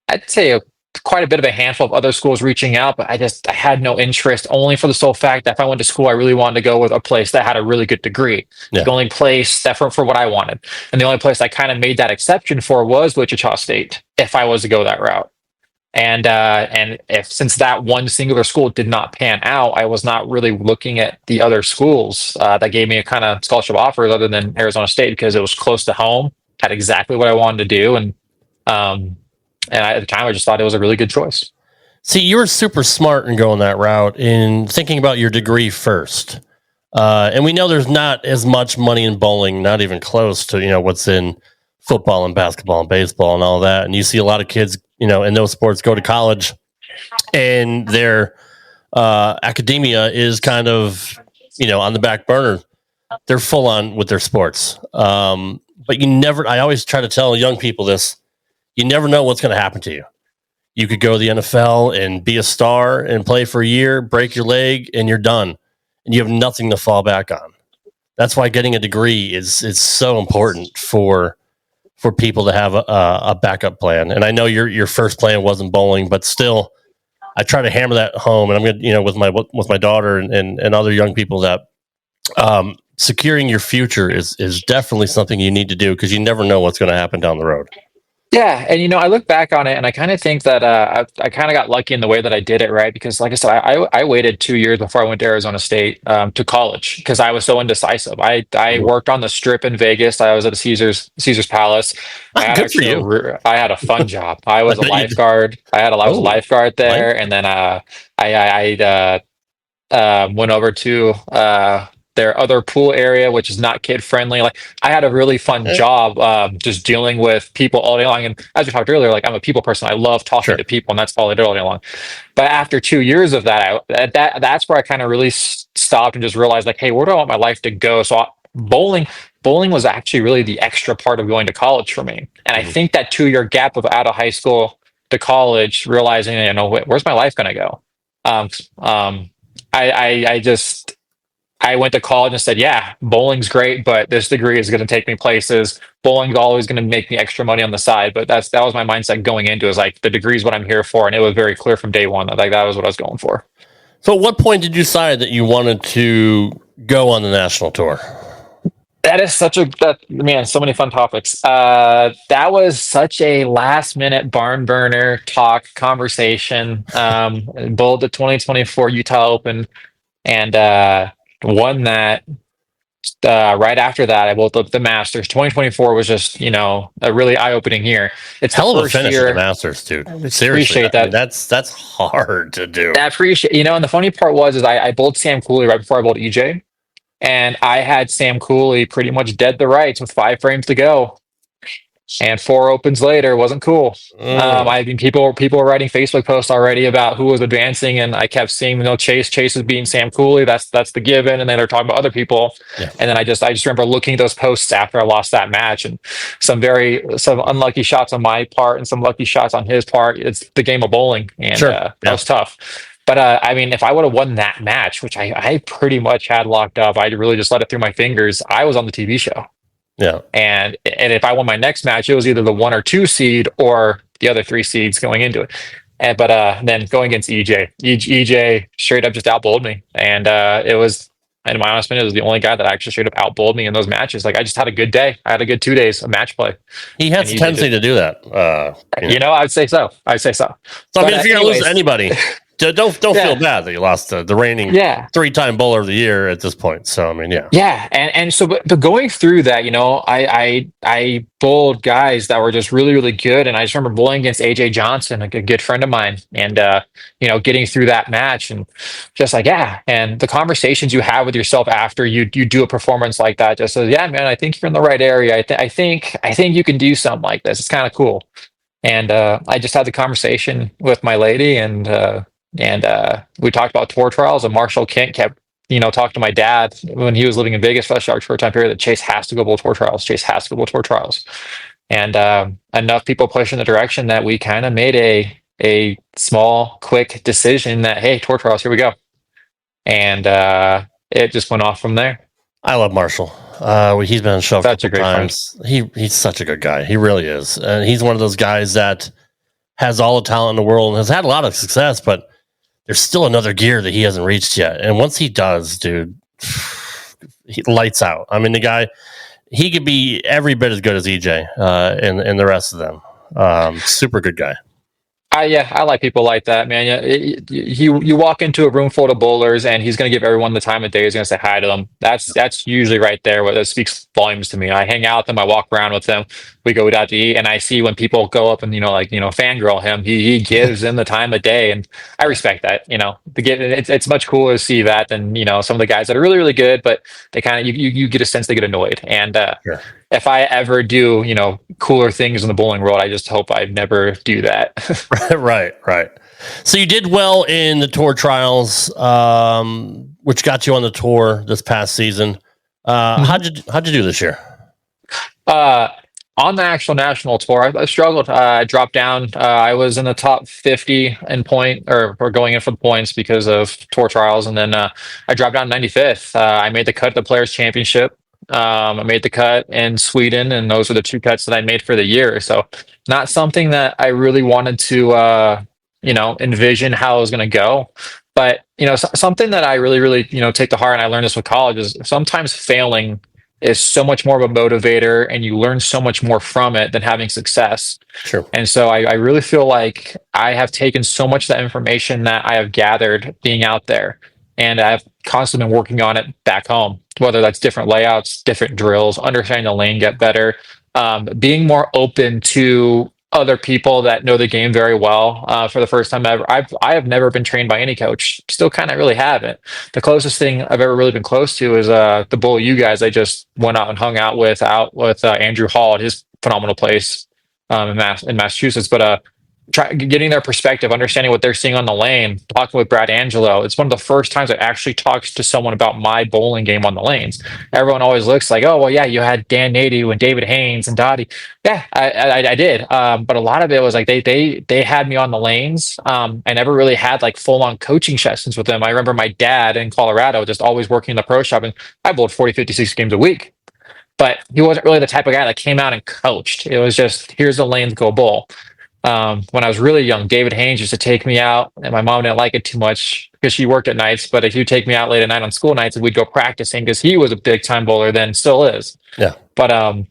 I'd say quite a bit of a handful of other schools reaching out, but I had no interest, only for the sole fact that if I went to school, I really wanted to go with a place that had a really good degree. Yeah. The only place that for what I wanted, and the only place I kind of made that exception for was Wichita State, if I was to go that route. And since that one singular school did not pan out, I was not really looking at the other schools that gave me a kind of scholarship offers other than Arizona State, because it was close to home, had exactly what I wanted to do, and at the time I just thought it was a really good choice. See, you were super smart in going that route, in thinking about your degree first. And we know there's not as much money in bowling, not even close to what's in football and basketball and baseball and all that. And you see a lot of kids, in those sports go to college and their academia is kind of, on the back burner. They're full on with their sports. But I always try to tell young people this, you never know what's going to happen to you. You could go to the NFL and be a star and play for a year, break your leg, and you're done. And you have nothing to fall back on. That's why getting a degree is so important for people to have a backup plan. And I know your first plan wasn't bowling, but still, I try to hammer that home. And I'm going to, with my daughter and other young people that securing your future is definitely something you need to do because you never know what's going to happen down the road. Yeah, and I look back on it, and I kind of think that I kind of got lucky in the way that I did it, right? Because, like I said, I waited 2 years before I went to Arizona State to college because I was so indecisive. I worked on the Strip in Vegas. I was at the Caesar's Palace. Good for you. I had a fun job. I was a lifeguard. I was a lifeguard there, and then I went over to their other pool area, which is not kid friendly. Like I had a really fun job just dealing with people all day long. And as we talked earlier, like I'm a people person. I love talking to people, and that's all I did all day long. But after 2 years of that, that's where I kind of really stopped and just realized like, hey, where do I want my life to go? So bowling was actually really the extra part of going to college for me. And I think that 2 year gap of out of high school to college, realizing, where's my life going to go? I went to college and said, yeah, bowling's great, but this degree is going to take me places. Bowling's always going to make me extra money on the side. But that was my mindset going into it. Is like the degree is what I'm here for. And it was very clear from day one that that was what I was going for. So at what point did you decide that you wanted to go on the national tour? That is so many fun topics. That was such a last minute barn burner conversation. Bowled the 2024 Utah Open and won that. Right after that, I bowled the Masters. 2024 was just, a really eye-opening year. It's hell of a finish at the Masters, dude. Seriously, appreciate that. That's hard to do. I appreciate, and the funny part was I bowled Sam Cooley right before I bowled EJ, and I had Sam Cooley pretty much dead to rights with 5 frames to go. And 4 opens later, wasn't cool. People were writing Facebook posts already about who was advancing, and I kept seeing Chase is beating Sam Cooley. That's the given, and then they're talking about other people. Yeah. And then I just remember looking at those posts after I lost that match, and some unlucky shots on my part and some lucky shots on his part. It's the game of bowling, and that was tough. But if I would have won that match, which I pretty much had locked up, I really just let it through my fingers. I was on the TV show. Yeah. And if I won my next match, it was either the 1 or 2 seed or the other 3 seeds going into it. But then going against EJ straight up just outbowled me. And it was, in my honest opinion, it was the only guy that actually straight up outbowled me in those matches. Like I just had a good day. I had a good 2 days of match play. He has a tendency to do that. I'd say so. So if you're going to lose to anybody, don't feel bad that you lost the reigning 3-time bowler of the year at this point. So and so but going through that, I bowled guys that were just really, really good, and I just remember bowling against AJ Johnson, a good friend of mine, and getting through that match, and just and the conversations you have with yourself after you do a performance like that, just says, yeah, man, I think you're in the right area. I think you can do something like this. It's kind of cool. And I just had the conversation with my lady, and we talked about tour trials, and Marshall Kent kept, talking to my dad when he was living in Vegas for a short time period that Chase has to go bowl tour trials. Chase has to go bowl tour trials. And enough people pushed in the direction that we kind of made a small, quick decision that, hey, tour trials, here we go. And it just went off from there. I love Marshall. He's been on the show a couple times. He's such a good guy. He really is. And he's one of those guys that has all the talent in the world and has had a lot of success, but there's still another gear that he hasn't reached yet. And once he does, dude, he lights out. I mean, the guy, he could be every bit as good as EJ and the rest of them. Super good guy. I like people like that, man. You walk into a room full of bowlers, and he's going to give everyone the time of day. He's going to say hi to them. That's usually right there where that speaks volumes to me. I hang out with him. I walk around with him. We go out to eat, and I see when people go up and fangirl him. He gives them the time of day, and I respect that. It's much cooler to see that than some of the guys that are really, really good, but they kind of you get a sense they get annoyed. And if I ever do, cooler things in the bowling world, I just hope I never do that. Right. So you did well in the tour trials, which got you on the tour this past season. How'd you do this year? On the actual national tour, I struggled. I dropped down. I was in the top 50 in point, or going in for the points because of tour trials, and then I dropped down 95th. I made the cut at the Players Championship. I made the cut in Sweden, and those are the 2 cuts that I made for the year. So, not something that I really wanted to, envision how it was going to go. But something that I really, take to heart, and I learned this with college, is sometimes failing is so much more of a motivator, and you learn so much more from it than having success. Sure. And so I really feel like I have taken so much of that information that I have gathered being out there, and I've constantly been working on it back home, whether that's different layouts, different drills, understanding the lane get better, being more open to other people that know the game very well. For the first time ever, I have never been trained by any coach. Still kind of really haven't. The closest thing I've ever really been close to is the Bull U guys I just went out and hung out with Andrew Hall at his phenomenal place in Massachusetts. But getting their perspective, understanding what they're seeing on the lane, talking with Brad Angelo. It's one of the first times I actually talked to someone about my bowling game on the lanes. Everyone always looks like, oh, well, yeah, you had Dan Nadeau and David Haynes and Dottie. Yeah, I did. But a lot of it was like they had me on the lanes. I never really had like full on coaching sessions with them. I remember my dad in Colorado just always working in the pro shop, and I bowled 40, 56 games a week. But he wasn't really the type of guy that came out and coached. It was just, here's the lanes, go bowl. When I was really young, David Haynes used to take me out, and my mom didn't like it too much because she worked at nights. But if you take me out late at night on school nights, and we'd go practicing because he was a big time bowler then, still is. Yeah. But I'm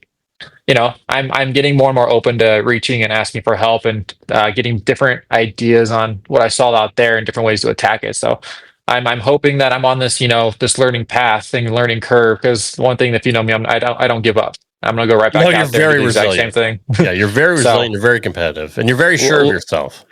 getting more and more open to reaching and asking for help, and getting different ideas on what I saw out there and different ways to attack it. So I'm hoping that I'm on this this learning path and learning curve, because one thing, if you know me, I don't give up. I'm going to go right back out there and do the exact same thing. Yeah, you're very resilient, you're very competitive, and you're very sure of yourself.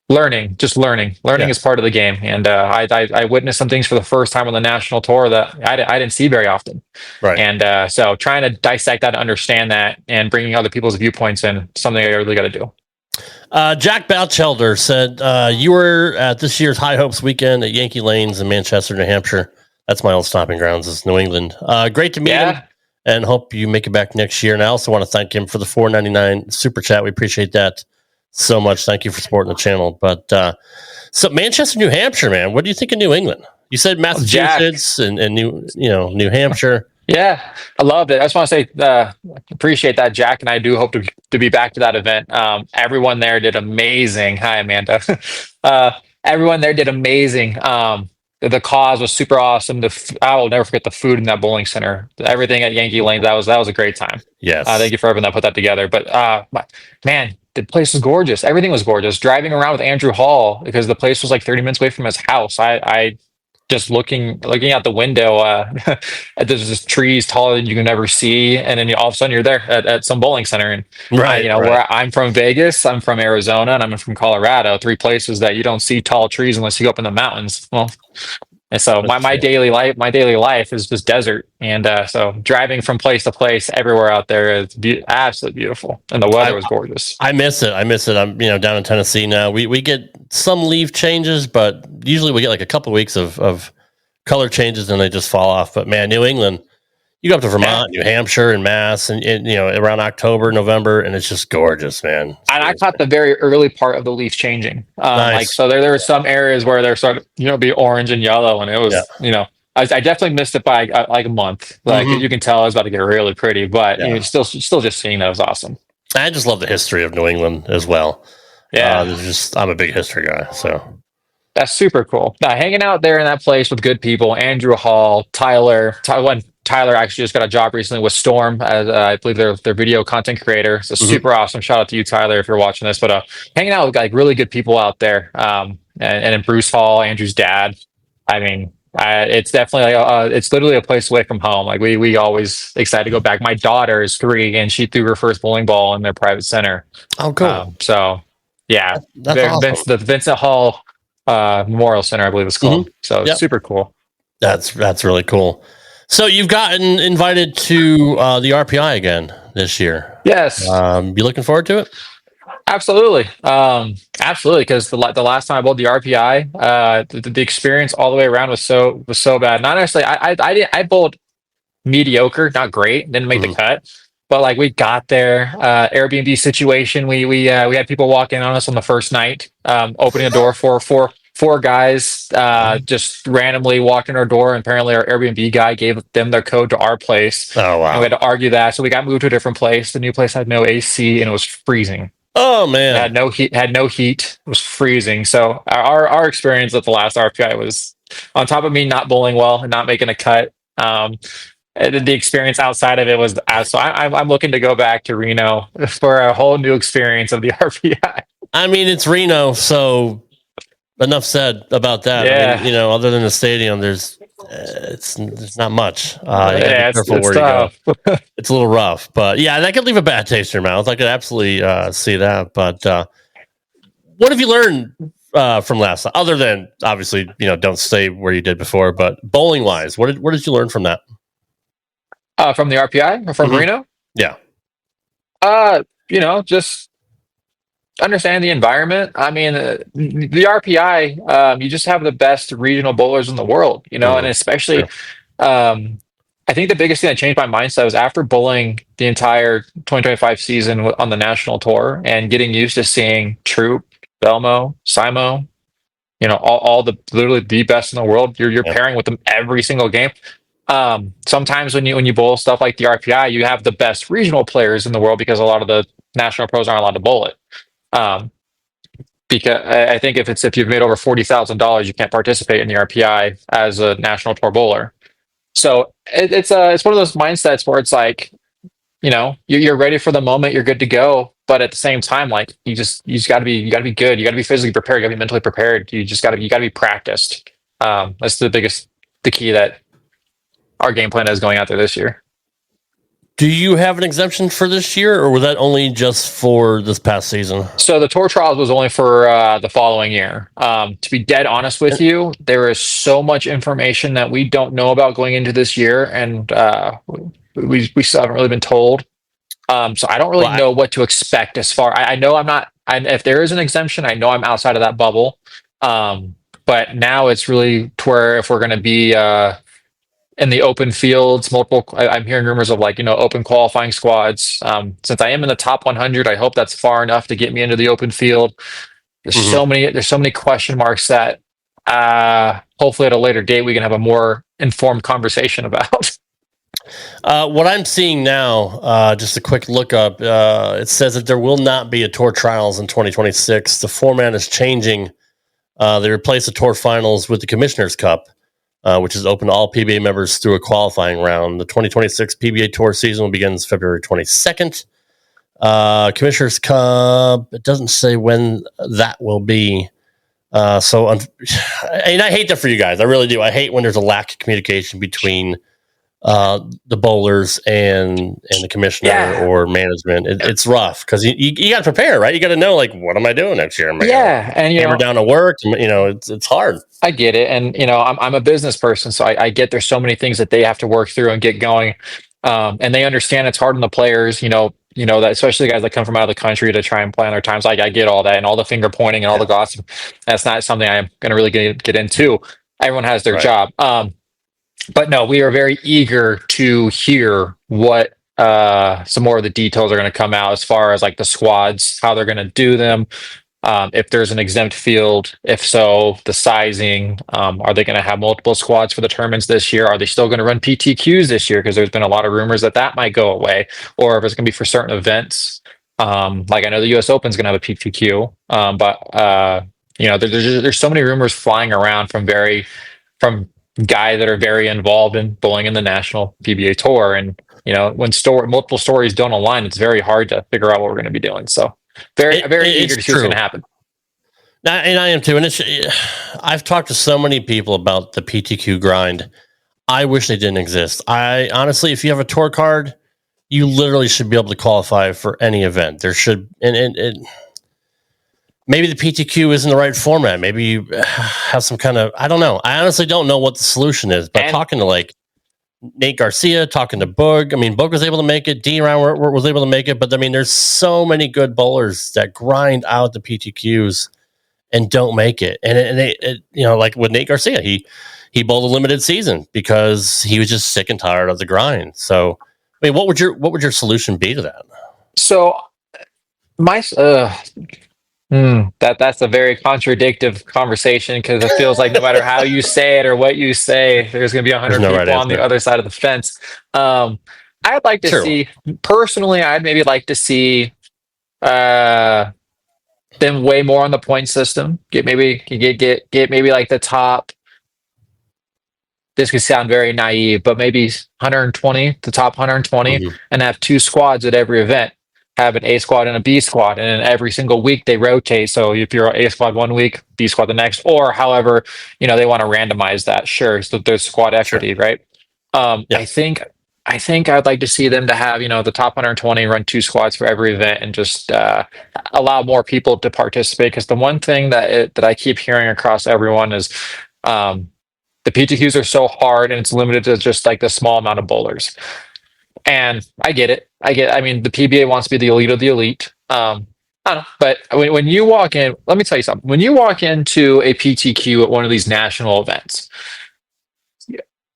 Learning is part of the game. And I witnessed some things for the first time on the national tour that I didn't see very often. Right. And so trying to dissect that, understand that, and bringing other people's viewpoints in, something I really got to do. Jack Bouchelder said you were at this year's High Hopes weekend at Yankee Lanes in Manchester, New Hampshire. That's my old stomping grounds, is New England. Great to meet him. And hope you make it back next year. And I also want to thank him for the $4.99 super chat. We appreciate that so much. Thank you for supporting the channel. But so Manchester, New Hampshire, man. What do you think of New England? You said Massachusetts and New Hampshire. Yeah, I loved it. I just want to say appreciate that, Jack, and I do hope to be back to that event. Everyone there did amazing. Hi, Amanda. Everyone there did amazing. The cause was super awesome. I will never forget the food in that bowling center. Everything at Yankee Lane, that was a great time. Yes. Thank you for everyone that put that together. But man, the place was gorgeous. Everything was gorgeous. Driving around with Andrew Hall, because the place was like 30 minutes away from his house. I just looking out the window. There's just trees taller than you can ever see, and then all of a sudden you're there at some bowling center. And where I'm from, Vegas, I'm from Arizona, and I'm from Colorado. 3 places that you don't see tall trees unless you go up in the mountains. Well, and so my daily life is just desert, and so driving from place to place everywhere out there is absolutely beautiful, and the weather was gorgeous. I miss it. I'm down in Tennessee now. We get some leaf changes, but usually we get like a couple of weeks of color changes, and they just fall off. But man, New England, you go up to Vermont, New Hampshire, and Mass, and around October, November, and it's just gorgeous, man. And I caught the very early part of the leaves changing. Nice. Like, so there were some areas where they're sort of be orange and yellow, and it was I definitely missed it by like a month. Like you can tell it was about to get really pretty, but still just seeing that was awesome. I just love the history of New England as well. Yeah, I'm a big history guy, so that's super cool. Now, hanging out there in that place with good people, Andrew Hall, Tyler actually just got a job recently with Storm, as I believe their video content creator. So super awesome. Shout out to you, Tyler, if you're watching this. But hanging out with like really good people out there, and then Bruce Hall, Andrew's dad. I mean, it's definitely it's literally a place away from home. Like we always excited to go back. My daughter is 3, and she threw her first bowling ball in their private center. Oh, cool. So yeah, that's awesome. The Vincent Hall Memorial Center, I believe it's called. So super cool. That's really cool. So you've gotten invited to the RPI again this year. Yes. You looking forward to it? Absolutely. Absolutely. Because the last time I bowled the RPI, the experience all the way around was so bad. Not necessarily. I bowled mediocre, not great. Didn't make the cut. But like we got there, Airbnb situation. We had people walk in on us on the first night, opening a door for four guys just randomly walked in our door, and apparently our Airbnb guy gave them their code to our place. Oh wow! And we had to argue that, so we got moved to a different place. The new place had no AC and it was freezing. Oh man! It had no heat. It was freezing. So our experience at the last RPI was, on top of me not bowling well and not making a cut. The experience outside of it was so I'm looking to go back to Reno for a whole new experience of the RPI. I mean, it's Reno, so enough said about that. Yeah. I mean, other than the stadium, there's not much. You gotta be careful where tough. you go. It's a little rough, but yeah, that could leave a bad taste in your mouth. I could absolutely see that. But what have you learned from last night, other than obviously don't stay where you did before? But bowling wise, what did you learn from that? From the RPI or from Reno? Yeah. Just understand the environment. I mean, the RPI, you just have the best regional bowlers in the world, and especially, I think the biggest thing that changed my mindset was after bowling the entire 2025 season on the national tour and getting used to seeing Troop, Belmo, Simo, all the literally the best in the world. You're pairing with them every single game. Sometimes when you bowl stuff like the RPI, you have the best regional players in the world because a lot of the national pros aren't allowed to bowl it. Because I think if you've made over $40,000, you can't participate in the RPI as a national tour bowler. So it's one of those mindsets where it's like, you're ready for the moment, you're good to go, but at the same time, like you just got to be good, you got to be physically prepared, you got to be mentally prepared, you got to be practiced. That's the key that our game plan is going out there this year. Do you have an exemption for this year, or was that only just for this past season? So the Tour Trials was only for the following year. To be dead honest with you, there is so much information that we don't know about going into this year, and we still haven't really been told. So I don't really know what to expect as far. I know I'm not. If there is an exemption, I know I'm outside of that bubble. But now it's really to where if we're going to be in the open fields, I'm hearing rumors of open qualifying squads. Since I am in the top 100, I hope that's far enough to get me into the open field. There's so many question marks that hopefully at a later date we can have a more informed conversation about. What I'm seeing now, just a quick look up, it says that there will not be a Tour Trials in 2026. The format is changing. They replace the Tour Finals with the Commissioner's Cup, which is open to all PBA members through a qualifying round. The 2026 PBA Tour season begins February 22nd. Commissioner's Cup, it doesn't say when that will be. And I hate that for you guys. I really do. I hate when there's a lack of communication between the bowlers and the commissioner or management. It's rough because you got to prepare, right? You got to know, what am I doing next year? And hammer down to work. It's hard. I get it, and I'm a business person, so I get there's so many things that they have to work through and get going, and they understand it's hard on the players. That especially the guys that come from out of the country to try and plan their times. I get all that and all the finger pointing and all the gossip. That's not something I'm going to really get into. Everyone has their job. But no, we are very eager to hear what some more of the details are going to come out as far as the squads, how they're going to do them, if there's an exempt field, if so, the sizing. Are they going to have multiple squads for the tournaments this year? Are they still going to run PTQs this year? Because there's been a lot of rumors that might go away, or if it's going to be for certain events. I know the US Open is going to have a PTQ, but there's so many rumors flying around from guys that are very involved in bowling in the national PBA Tour, and when multiple stories don't align, it's very hard to figure out what we're going to be doing. So very eager to see what's going to happen. And I am too. And I've talked to so many people about the PTQ grind. I wish they didn't exist. I honestly, if you have a tour card, you literally should be able to qualify for any event. There should and maybe the PTQ isn't the right format. Maybe you have some kind of, I don't know. I honestly don't know what the solution is, but talking to Nate Garcia, talking to Boog. I mean, Boog was able to make it. D-Round was able to make it. But, I mean, there's so many good bowlers that grind out the PTQs and don't make it. And it like with Nate Garcia, he bowled a limited season because he was just sick and tired of the grind. So, I mean, what would your solution be to that? So my that's a very contradictive conversation, because it feels like no matter how you say it or what you say, there's going to be 100 people on the other side of the fence. I'd like to see, personally, I'd maybe like to see them way more on the point system. Get maybe like the top. This could sound very naive, but maybe 120, the top 120, and have 2 squads at every event. Have an A squad and a B squad, and then every single week they rotate. So if you're A squad one week, B squad the next, or however they want to randomize that. Sure, so there's squad equity, right? I think I'd like to see them to have the top 120 run 2 squads for every event, and just allow more people to participate. Because the one thing that I keep hearing across everyone is the PTQs are so hard, and it's limited to just like the small amount of bowlers. And I get it. I mean, the PBA wants to be the elite of the elite. I don't know. But when you walk in, let me tell you something. When you walk into a PTQ at one of these national events,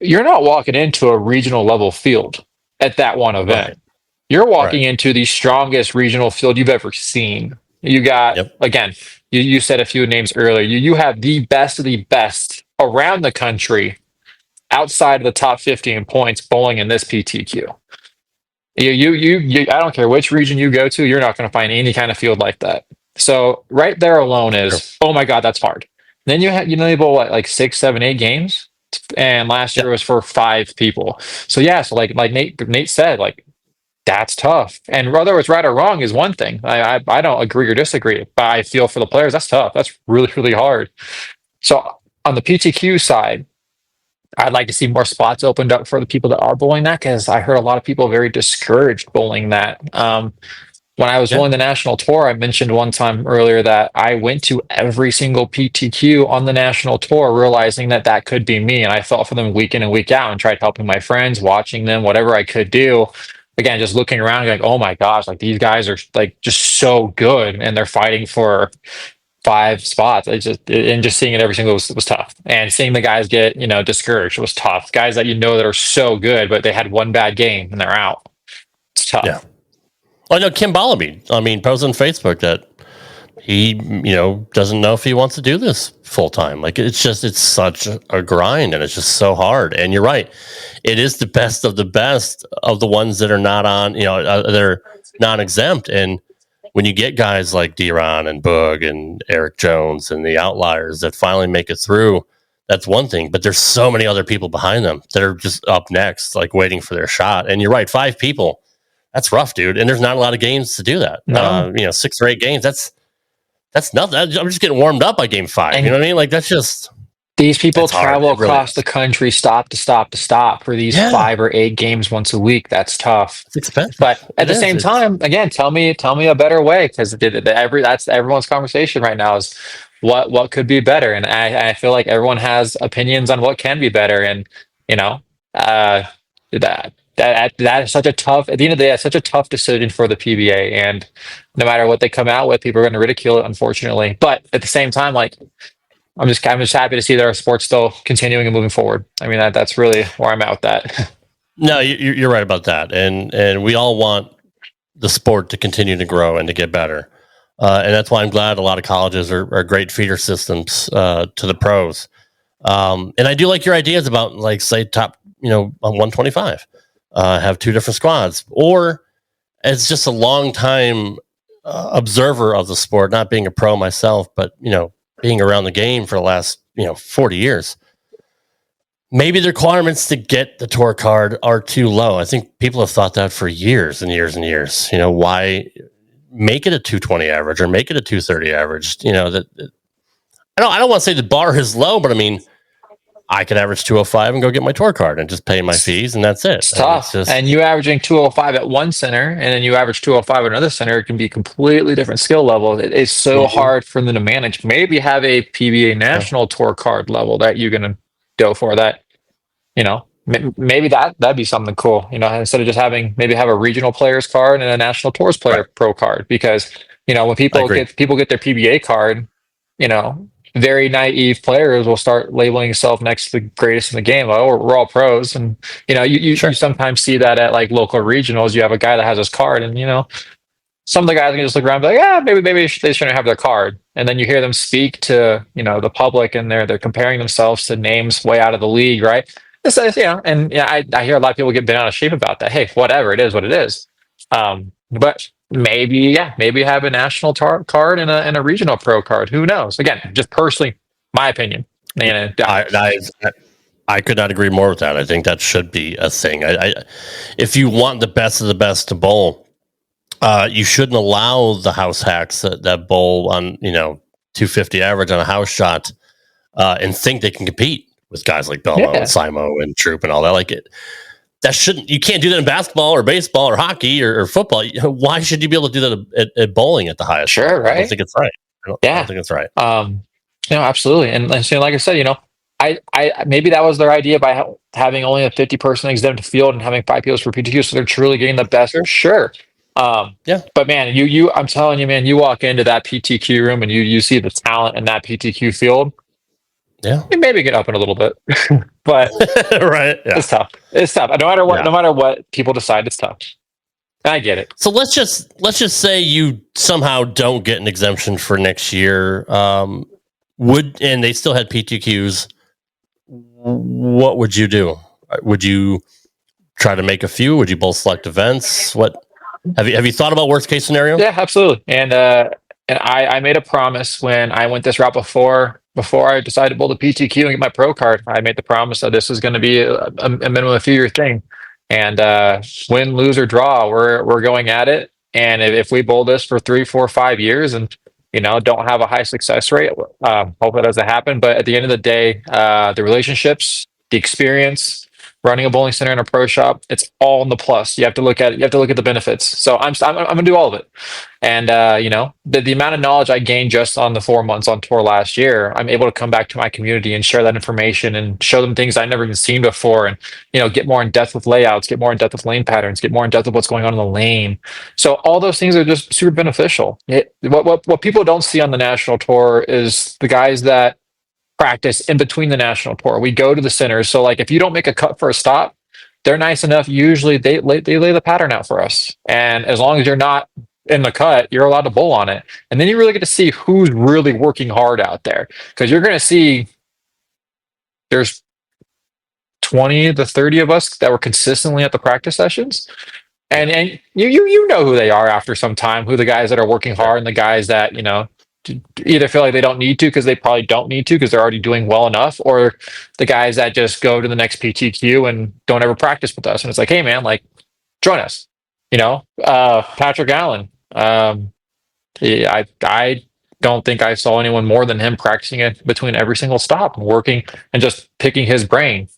you're not walking into a regional level field at that one event. Right. You're walking into the strongest regional field you've ever seen. You got, again, you said a few names earlier. You have the best of the best around the country outside of the top 50 in points bowling in this PTQ. You I don't care which region you go to, you're not going to find any kind of field like that. So right there alone is, oh my God, that's hard. Then you bowl like 6, 7, 8 games, and last year was for 5 people. So so like Nate said, like, that's tough. And whether it's right or wrong is one thing. I don't agree or disagree, but I feel for the players, that's tough. That's really, really hard. So on the PTQ side, I'd like to see more spots opened up for the people that are bowling that, because I heard a lot of people very discouraged bowling that. When I was bowling the national tour, I mentioned one time earlier that I went to every single PTQ on the national tour, realizing that could be me. And I felt for them week in and week out, and tried helping my friends, watching them, whatever I could do. Again, just looking around, like, oh my gosh, like these guys are like just so good, and they're fighting for 5 spots. Just seeing it every single was tough, and seeing the guys get discouraged was tough. Guys that that are so good, but they had one bad game and they're out. It's tough. Yeah. I know Kim Balabi. I mean, posted on Facebook that he doesn't know if he wants to do this full time. Like, it's such a grind, and it's just so hard. And you're right, it is the best of the ones that are not on. They're non-exempt. And when you get guys like D-Ron and Boog and Eric Jones and the outliers that finally make it through, that's one thing. But there's so many other people behind them that are just up next, like waiting for their shot. And you're right, 5 people, that's rough, dude. And there's not a lot of games to do that. No. 6 or 8 games, that's nothing. I'm just getting warmed up by game 5. And you know what I mean? Like, that's just... These people travel across the country, stop to stop for these 5 or 8 games once a week. That's tough. It's expensive. But at the same time, again, tell me a better way, because that's everyone's conversation right now is what could be better. And I feel like everyone has opinions on what can be better. And that is such a tough, at the end of the day, that's such a tough decision for the PBA. And no matter what they come out with, people are going to ridicule it, unfortunately. But at the same time, like, I'm just happy to see that our sport's still continuing and moving forward. I mean, that's really where I'm at with that. No, you're right about that. And we all want the sport to continue to grow and to get better. And that's why I'm glad a lot of colleges are great feeder systems to the pros. And I do like your ideas about, like, say, top, on 125, have 2 different squads. Or, as just a long time observer of the sport, not being a pro myself, but, being around the game for the last 40 years, maybe the requirements to get the tour card are too low. I think people have thought that for years and years and years. Why make it a 220 average or make it a 230 average? I don't want to say the bar is low, but I mean, I could average 205 and go get my tour card and just pay my fees, and that's it. It's tough. And you averaging 205 at one center, and then you average 205 at another center, it can be completely different skill levels. It is so hard for them to manage. Maybe have a PBA National Tour card level that you're going to go for that, maybe that'd be something cool, instead of just having maybe have a regional players card and a national tours player pro card, because when people get their PBA card, very naive players will start labeling themselves next to the greatest in the game. Like, oh, we're all pros, and you sometimes see that at like local regionals. You have a guy that has his card, and some of the guys can just look around and be like, yeah, maybe they shouldn't have their card. And then you hear them speak to the public, and they're comparing themselves to names way out of the league, right? So, I hear a lot of people get bent out of shape about that. Hey, whatever, it is what it is. But maybe have a national card and a regional pro card. Who knows? Again, just personally, my opinion. I could not agree more with that. I think that should be a thing. If you want the best of the best to bowl, you shouldn't allow the house hacks that bowl on 250 average on a house shot and think they can compete with guys like Belmo and Simo and Troop and all that. Like you can't do that in basketball or baseball or hockey or football. Why should you be able to do that at bowling at the highest? Sure, right? I don't think it's right. I don't think it's right. Absolutely. And so, like I said, I maybe that was their idea by having only a 50-person exempt field and having 5 POs for PTQ, so they're truly getting the best. Sure. But man, I'm telling you, man, you walk into that PTQ room and you see the talent in that PTQ field. Yeah, you maybe get up in a little bit, but right, it's tough. No matter what people decide, it's tough. I get it. So let's just say you somehow don't get an exemption for next year. And they still had PTQs. What would you do? Would you try to make a few? Would you both select events? What have you thought about worst case scenario? Yeah, absolutely. And I made a promise when I went this route before I decided to build a PTQ and get my pro card. I made the promise that this is going to be a minimum of a few-year thing. And win, lose, or draw, we're going at it. And if we bowl this for 3, 4, 5 years and don't have a high success rate, hope that doesn't happen. But at the end of the day, the relationships, the experience, running a bowling center and a pro shop, it's all in the plus. You have to look at the benefits. So I'm gonna do all of it. And the amount of knowledge I gained just on the 4 months on tour last year, I'm able to come back to my community and share that information and show them things I've never even seen before, and get more in depth with layouts, get more in depth with lane patterns, get more in depth with what's going on in the lane. So all those things are just super beneficial. What people don't see on the national tour is the guys that practice in between the national tour. We go to the centers. So like if you don't make a cut for a stop, they're nice enough. Usually they lay the pattern out for us. And as long as you're not in the cut, you're allowed to bowl on it. And then you really get to see who's really working hard out there. Because you're going to see there's 20 to 30 of us that were consistently at the practice sessions. And you know who they are after some time, who the guys that are working hard and the guys that, either feel like they don't need to because they probably don't need to because they're already doing well enough, or the guys that just go to the next PTQ and don't ever practice with us. And it's like, hey man, like join us, Patrick Allen. I don't think I saw anyone more than him practicing it between every single stop and working and just picking his brain.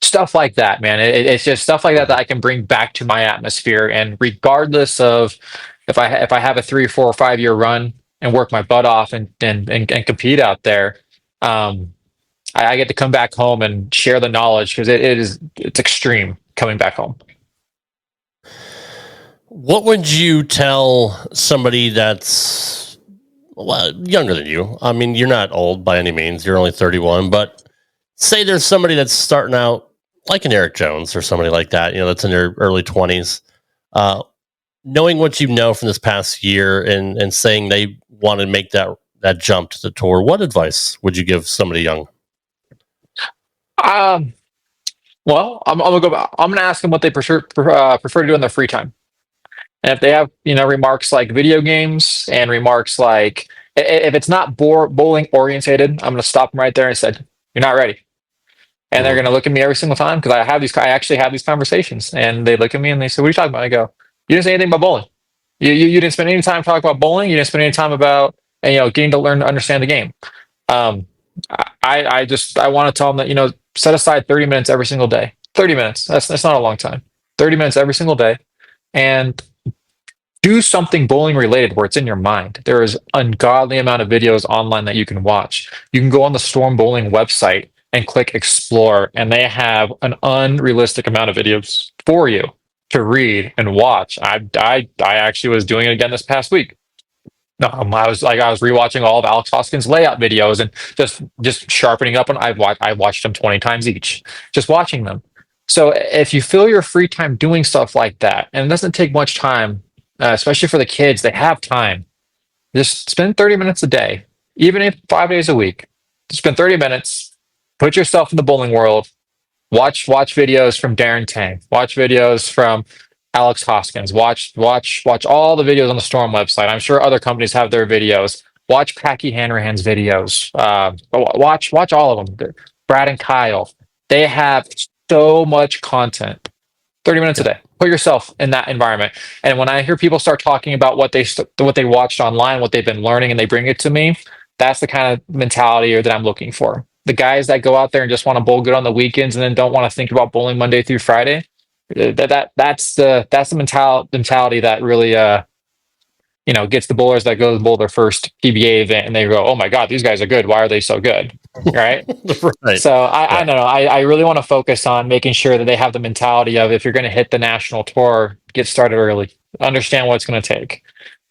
Stuff like that, man. It's just stuff like that I can bring back to my atmosphere. And regardless of if I have a 3, 4, or 5 year run and work my butt off and compete out there, I get to come back home and share the knowledge because it's extreme coming back home. What would you tell somebody that's younger than you? I mean, you're not old by any means. You're only 31, but say there's somebody that's starting out like an Eric Jones or somebody like that, that's in their early 20s. Knowing what you know from this past year and saying they want to make that jump to the tour, what advice would you give somebody young? Well, I'm gonna ask them what they prefer to do in their free time, and if they have remarks like video games and remarks like if it's not bowling orientated, I'm gonna stop them right there and said you're not ready, and they're gonna look at me every single time because I actually have these conversations, and they look at me and they say, "What are you talking about?" I go, "You didn't say anything about bowling. You didn't spend any time talking about bowling. You didn't spend any time about getting to learn to understand the game." I want to tell them that set aside 30 minutes every single day. 30 minutes. That's not a long time. 30 minutes every single day, and do something bowling related where it's in your mind. There is ungodly amount of videos online that you can watch. You can go on the Storm Bowling website and click explore, and they have an unrealistic amount of videos for you to read and watch. I actually was doing it again this past week. I was rewatching all of Alex Hoskins' layout videos and just sharpening up on. I watched them 20 times each, just watching them. So if you fill your free time doing stuff like that, and it doesn't take much time, especially for the kids, they have time. Just spend 30 minutes a day, even if 5 days a week. Just spend 30 minutes, put yourself in the bowling world, watch videos from Darren Tang, watch videos from Alex Hoskins, watch all the videos on the Storm website. I'm sure other companies have their videos. Watch Packy Hanrahan's videos. Watch all of them. Brad and Kyle. They have so much content. 30 minutes a day. Put yourself in that environment. And when I hear people start talking about what they watched online, what they've been learning, and they bring it to me, that's the kind of mentality that I'm looking for. The guys that go out there and just want to bowl good on the weekends and then don't want to think about bowling Monday through Friday. That's the mentality that really gets the bowlers that go to bowl their first PBA event and they go, oh my God, these guys are good. Why are they so good? Right. Right. So I don't know. I really want to focus on making sure that they have the mentality of, if you're going to hit the national tour, get started early, understand what it's going to take.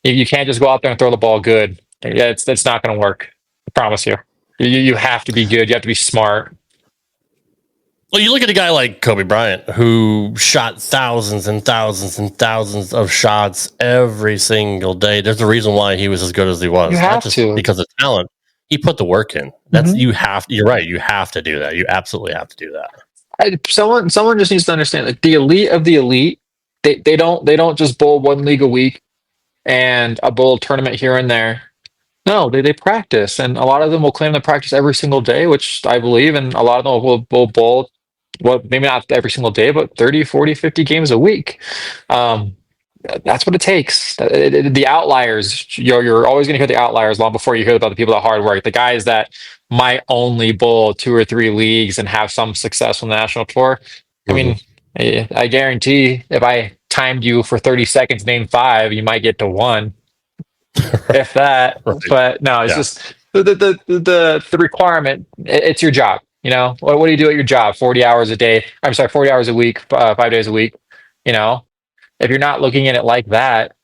You can't just go out there and throw the ball good. It's not going to work. I promise you. You have to be good. You have to be smart. Well, you look at a guy like Kobe Bryant, who shot thousands and thousands and thousands of shots every single day. There's a reason why he was as good as he was. You have Not just to. because of talent. He put the work in. That's You're right. You have to do that. You absolutely have to do that. Someone just needs to understand that the elite of the elite, they don't just bowl one league a week and a bowl tournament here and there. No, they practice, and a lot of them will claim to practice every single day, which I believe, and a lot of them will bowl, well, maybe not every single day, but 30, 40, 50 games a week. That's what it takes. The outliers, you're always going to hear the outliers long before you hear about the people that hard work. The guys that might only bowl 2 or 3 leagues and have some success on the national tour. I mean, I guarantee if I timed you for 30 seconds, name 5, you might get to 1, if that. Right. But no, it's just the requirement. It's your job. What do you do at your job? 40 hours a day. I'm sorry, 40 hours a week, 5 days a week. If you're not looking at it like that,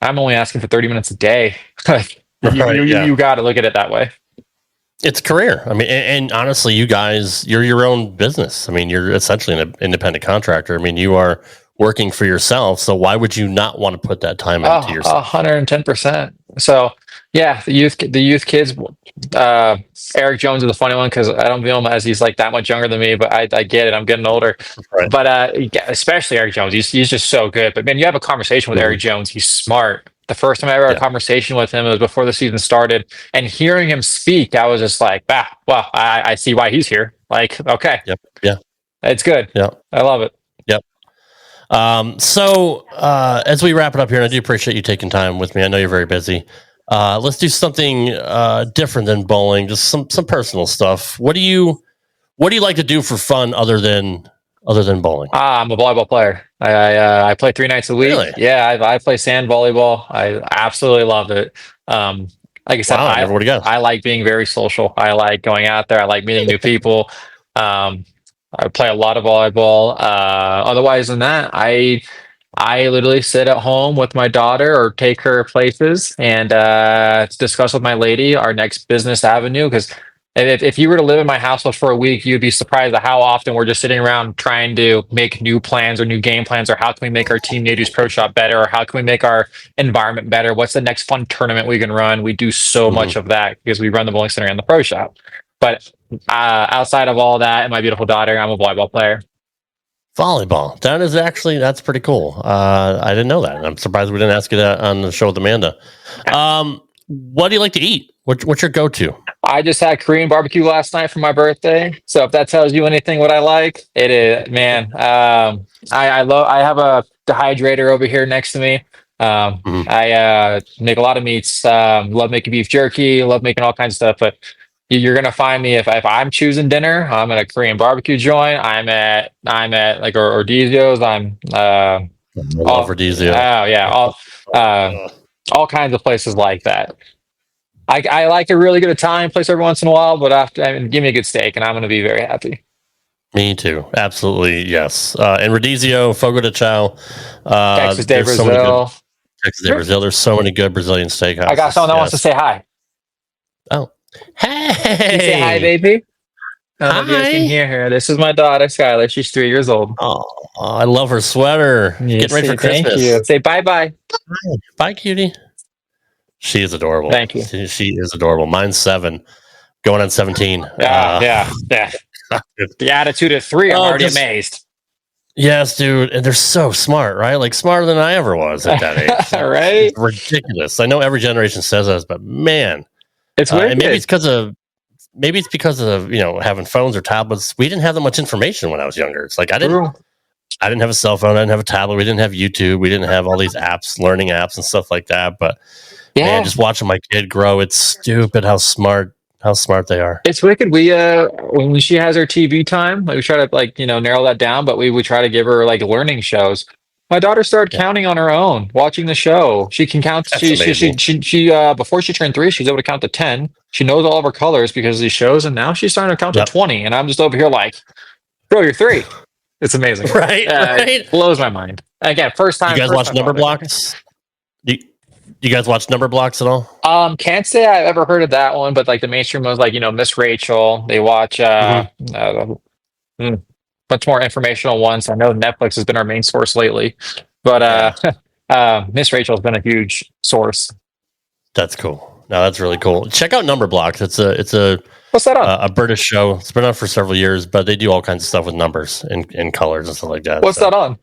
I'm only asking for 30 minutes a day. You got to look at it that way. It's a career. I mean, and honestly, you guys, you're your own business. I mean, you're essentially an independent contractor. I mean, you are working for yourself. So why would you not want to put that time into yourself? 110%. So yeah, the youth kids. Eric Jones is a funny one because I don't view him as he's like that much younger than me, but I get it. I'm getting older. Right. But especially Eric Jones, he's just so good. But man, you have a conversation with Eric Jones. He's smart. The first time I ever had a conversation with him, it was before the season started, and hearing him speak, I was just like, well, I see why he's here. Like, okay, yeah, it's good. Yeah, I love it. So as we wrap it up here, and I do appreciate you taking time with me. I know you're very busy. Let's do something different than bowling, just some personal stuff. What do you like to do for fun other than bowling? I'm a volleyball player. I play 3 nights a week. Really? Yeah, I play sand volleyball. I absolutely love it. Like I said, I like being very social. I like going out there. I like meeting new people. I play a lot of volleyball. Otherwise than that, I literally sit at home with my daughter or take her places and discuss with my lady our next business avenue. Because if you were to live in my household for a week, you'd be surprised at how often we're just sitting around trying to make new plans or new game plans, or how can we make our Team Nadeau's Pro Shop better, or how can we make our environment better? What's the next fun tournament we can run? We do so much of that because we run the bowling center and the Pro Shop. But outside of all that and my beautiful daughter, I'm a volleyball player. Volleyball. That's pretty cool. I didn't know that. I'm surprised we didn't ask you that on the show with Amanda. What do you like to eat? What's your go-to? I just had Korean barbecue last night for my birthday. So if that tells you anything what I like, it is, man. I have a dehydrator over here next to me. I make a lot of meats. Love making beef jerky. Love making all kinds of stuff. But you're gonna find me if I'm choosing dinner, I'm at a Korean barbecue joint. I'm at like Ordizio's. I'm Ordizio. Oh yeah, all kinds of places like that. I like a really good Italian place every once in a while, but give me a good steak, and I'm going to be very happy. Me too. Absolutely, yes. And Rodizio, Fogo de Chao. Texas de there's Brazil. so many good, Texas de Brazil. There's so many good Brazilian steakhouses. I got someone that wants to say hi. Oh. Hey! Can you say hi, baby? I don't know if you guys can hear her. This is my daughter, Skylar. She's 3 years old. Oh, I love her sweater. Yes, Getting ready for Christmas. Thank you. Say bye-bye. Bye, cutie. She is adorable. Thank you. She is adorable. Mine's 7, going on 17. Yeah. The attitude of 3, I'm already amazed. Yes, dude. And they're so smart, right? Like smarter than I ever was at that age. Right? It's ridiculous. I know every generation says this, but man. It's weird. And maybe it's because of having phones or tablets. We didn't have that much information when I was younger. It's like I didn't have a cell phone. I didn't have a tablet. We didn't have YouTube. We didn't have all these apps, learning apps and stuff like that. But man, just watching my kid grow, it's stupid how smart they are. It's wicked. We when she has her TV time, we try to narrow that down, but we try to give her learning shows. My daughter started counting on her own, watching the show. She can count. She before she turned 3, she was able to count to 10. She knows all of her colors because of these shows, and now she's starting to count to 20. And I'm just over here like, bro, you're 3. It's amazing, right? It blows my mind. Again, first time. You guys watch Number Blocks? You guys watch Number Blocks at all? Can't say I've ever heard of that one, but the mainstream ones, Miss Rachel. They watch much more informational ones. I know Netflix has been our main source lately, but Miss Rachel's been a huge source. That's cool. No, that's really cool. Check out Number Blocks. It's a what's that on? A British show. It's been on for several years, but they do all kinds of stuff with numbers and colors and stuff like that. What's that on?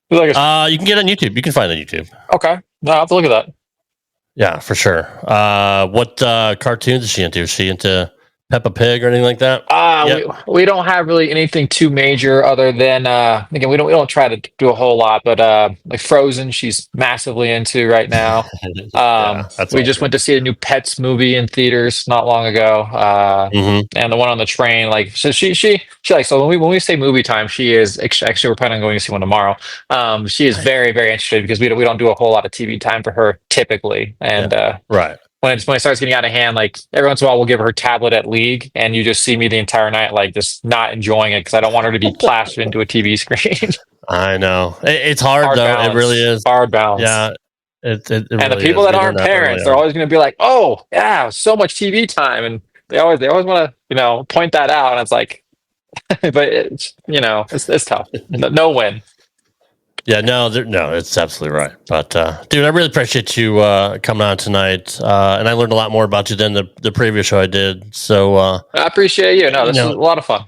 You can get it on YouTube. You can find it on YouTube. Okay, no, I'll have to look at that. Yeah, for sure. What cartoons is she into? Is she into Peppa Pig or anything like that? We don't have really anything too major other than again we don't try to do a whole lot, but like Frozen, she's massively into right now. We just went to see a new Pets movie in theaters not long ago, and the one on the train. So she likes. So when we say movie time, she is actually we're planning on going to see one tomorrow. She is very very interested because we don't do a whole lot of TV time for her typically, and right. When it starts getting out of hand, every once in a while, we'll give her a tablet at league, and you just see me the entire night, just not enjoying it because I don't want her to be plastered into a TV screen. I know it's hard though. Balance. It really is hard balance. Yeah, it and really the people that aren't parents, they're always going to be like, "Oh, yeah, so much TV time," and they always want to point that out, and it's like, but it's tough. No win. Yeah, no, it's absolutely right. But, dude, I really appreciate you coming on tonight. And I learned a lot more about you than the previous show I did. So I appreciate you. No, this was a lot of fun.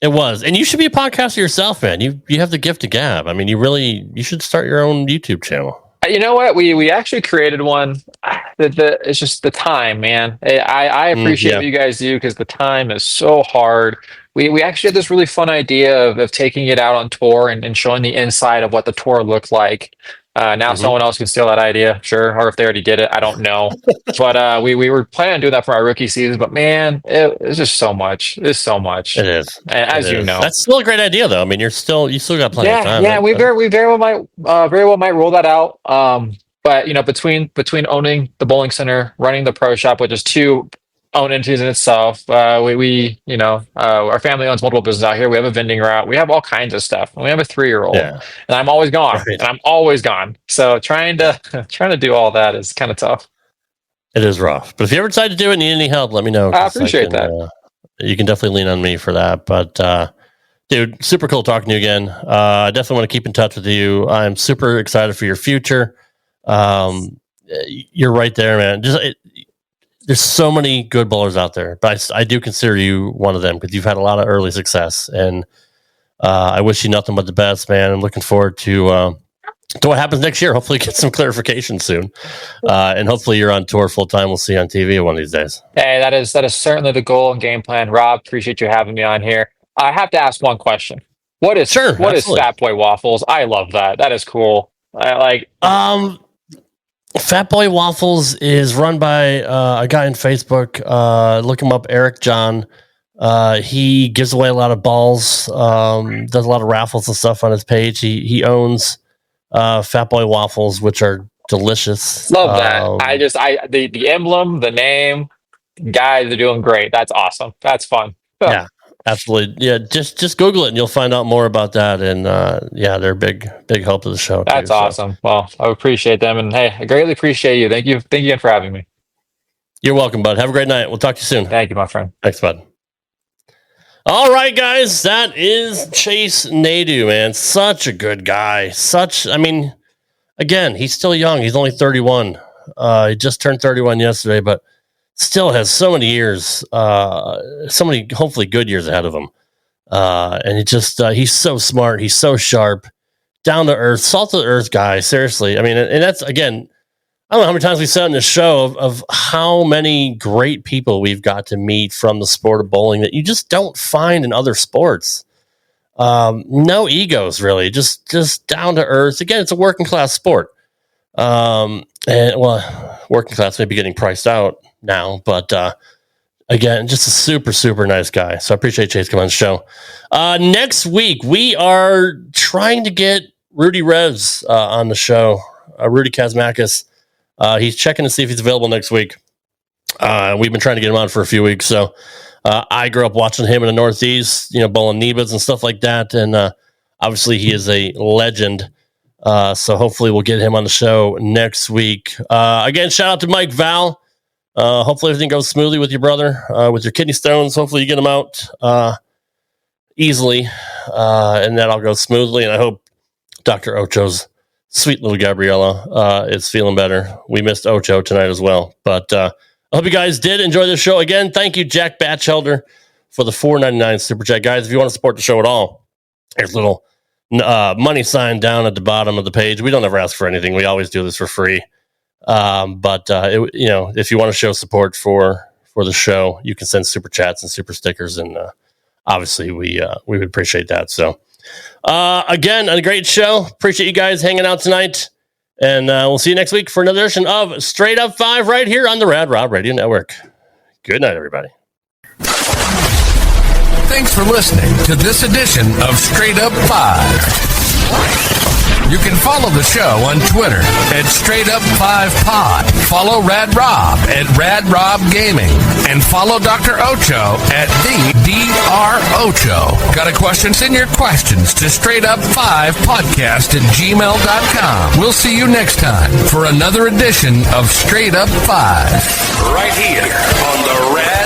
It was. And you should be a podcaster yourself, man. You have the gift of gab. I mean, you should start your own YouTube channel. You know what? We actually created one. It's just the time, man. I appreciate what you guys do because the time is so hard. We actually had this really fun idea of taking it out on tour and showing the inside of what the tour looked like. Now someone else can steal that idea, sure. Or if they already did it, I don't know. But we were planning on doing that for our rookie season. But man, it's just so much. It's so much. It is. And as you know, that's still a great idea, though. I mean, you still got plenty of time. Yeah, we very well might roll that out. But between owning the bowling center, running the pro shop, which is 2 own entities in itself. Our family owns multiple businesses out here. We have a vending route. We have all kinds of stuff. And we have a 3-year-old, and I'm always gone. Right. And I'm always gone. So trying to do all that is kind of tough. It is rough. But if you ever decide to do it and need any help, let me know. I appreciate that. You can definitely lean on me for that. But dude, super cool talking to you again. I definitely want to keep in touch with you. I'm super excited for your future. You're right there, man. There's so many good bowlers out there, but I do consider you one of them because you've had a lot of early success, and I wish you nothing but the best, man. I'm looking forward to what happens next year. Hopefully get some clarification soon, and hopefully you're on tour full time. We'll see you on TV one of these days. Hey, that is certainly the goal and game plan. Rob, appreciate you having me on here. I have to ask one question. What is Fat Boy Waffles? I love that. That is cool. Fat Boy Waffles is run by a guy on Facebook. Look him up, Eric John. He gives away a lot of balls, does a lot of raffles and stuff on his page. He owns Fat Boy Waffles, which are delicious. Love that. The emblem, the name, guys are doing great. That's awesome. That's fun. Yeah, absolutely. Yeah, just Google it and you'll find out more about that. And they're a big help to the show. That's awesome. Well, I appreciate them, and hey, I greatly appreciate you. Thank you again for having me. You're welcome, bud. Have a great night. We'll talk to you soon. Thank you, my friend. Thanks, bud. All right, guys, that is Chase Nadeau, man. Such a good guy. Again, he's still young. He's only 31. He just turned 31 yesterday, but still has so many years, so many hopefully good years ahead of him. And he's so smart. He's so sharp, down to earth, salt of the earth guy. Seriously. I mean, and that's, again, I don't know how many times we said in this show of how many great people we've got to meet from the sport of bowling that you just don't find in other sports. No egos, really, just down to earth. Again, it's a working class sport. Working class may be getting priced out now, but again, just a super, super nice guy. So I appreciate Chase coming on the show. Next week, we are trying to get Rudy Revs on the show. Rudy Kazmakis. He's checking to see if he's available next week. We've been trying to get him on for a few weeks. So I grew up watching him in the Northeast, bowling Nebas and stuff like that. And obviously he is a legend. So hopefully we'll get him on the show next week. Again, shout out to Mike Val. Hopefully everything goes smoothly with your brother, with your kidney stones. Hopefully you get them out easily, and that all goes smoothly. And I hope Dr. Ocho's sweet little Gabriella is feeling better. We missed Ocho tonight as well. But I hope you guys did enjoy the show. Again, thank you, Jack Batchelder, for the $4.99 super chat. Guys, if you want to support the show at all, there's a little money sign down at the bottom of the page. We don't ever ask for anything. We always do this for free. But if you want to show support for the show, you can send super chats and super stickers. And obviously, we would appreciate that. So, again, a great show. Appreciate you guys hanging out tonight. And we'll see you next week for another edition of Straight Up 5 right here on the Rad Rob Radio Network. Good night, everybody. Thanks for listening to this edition of Straight Up 5. You can follow the show on Twitter at Straight Up 5 Pod. Follow Rad Rob at Rad Rob Gaming. And follow Dr. Ocho at the Dr. Ocho. Got a question? Send your questions to straightup5podcast@gmail.com. We'll see you next time for another edition of Straight Up 5. Right here on the Rad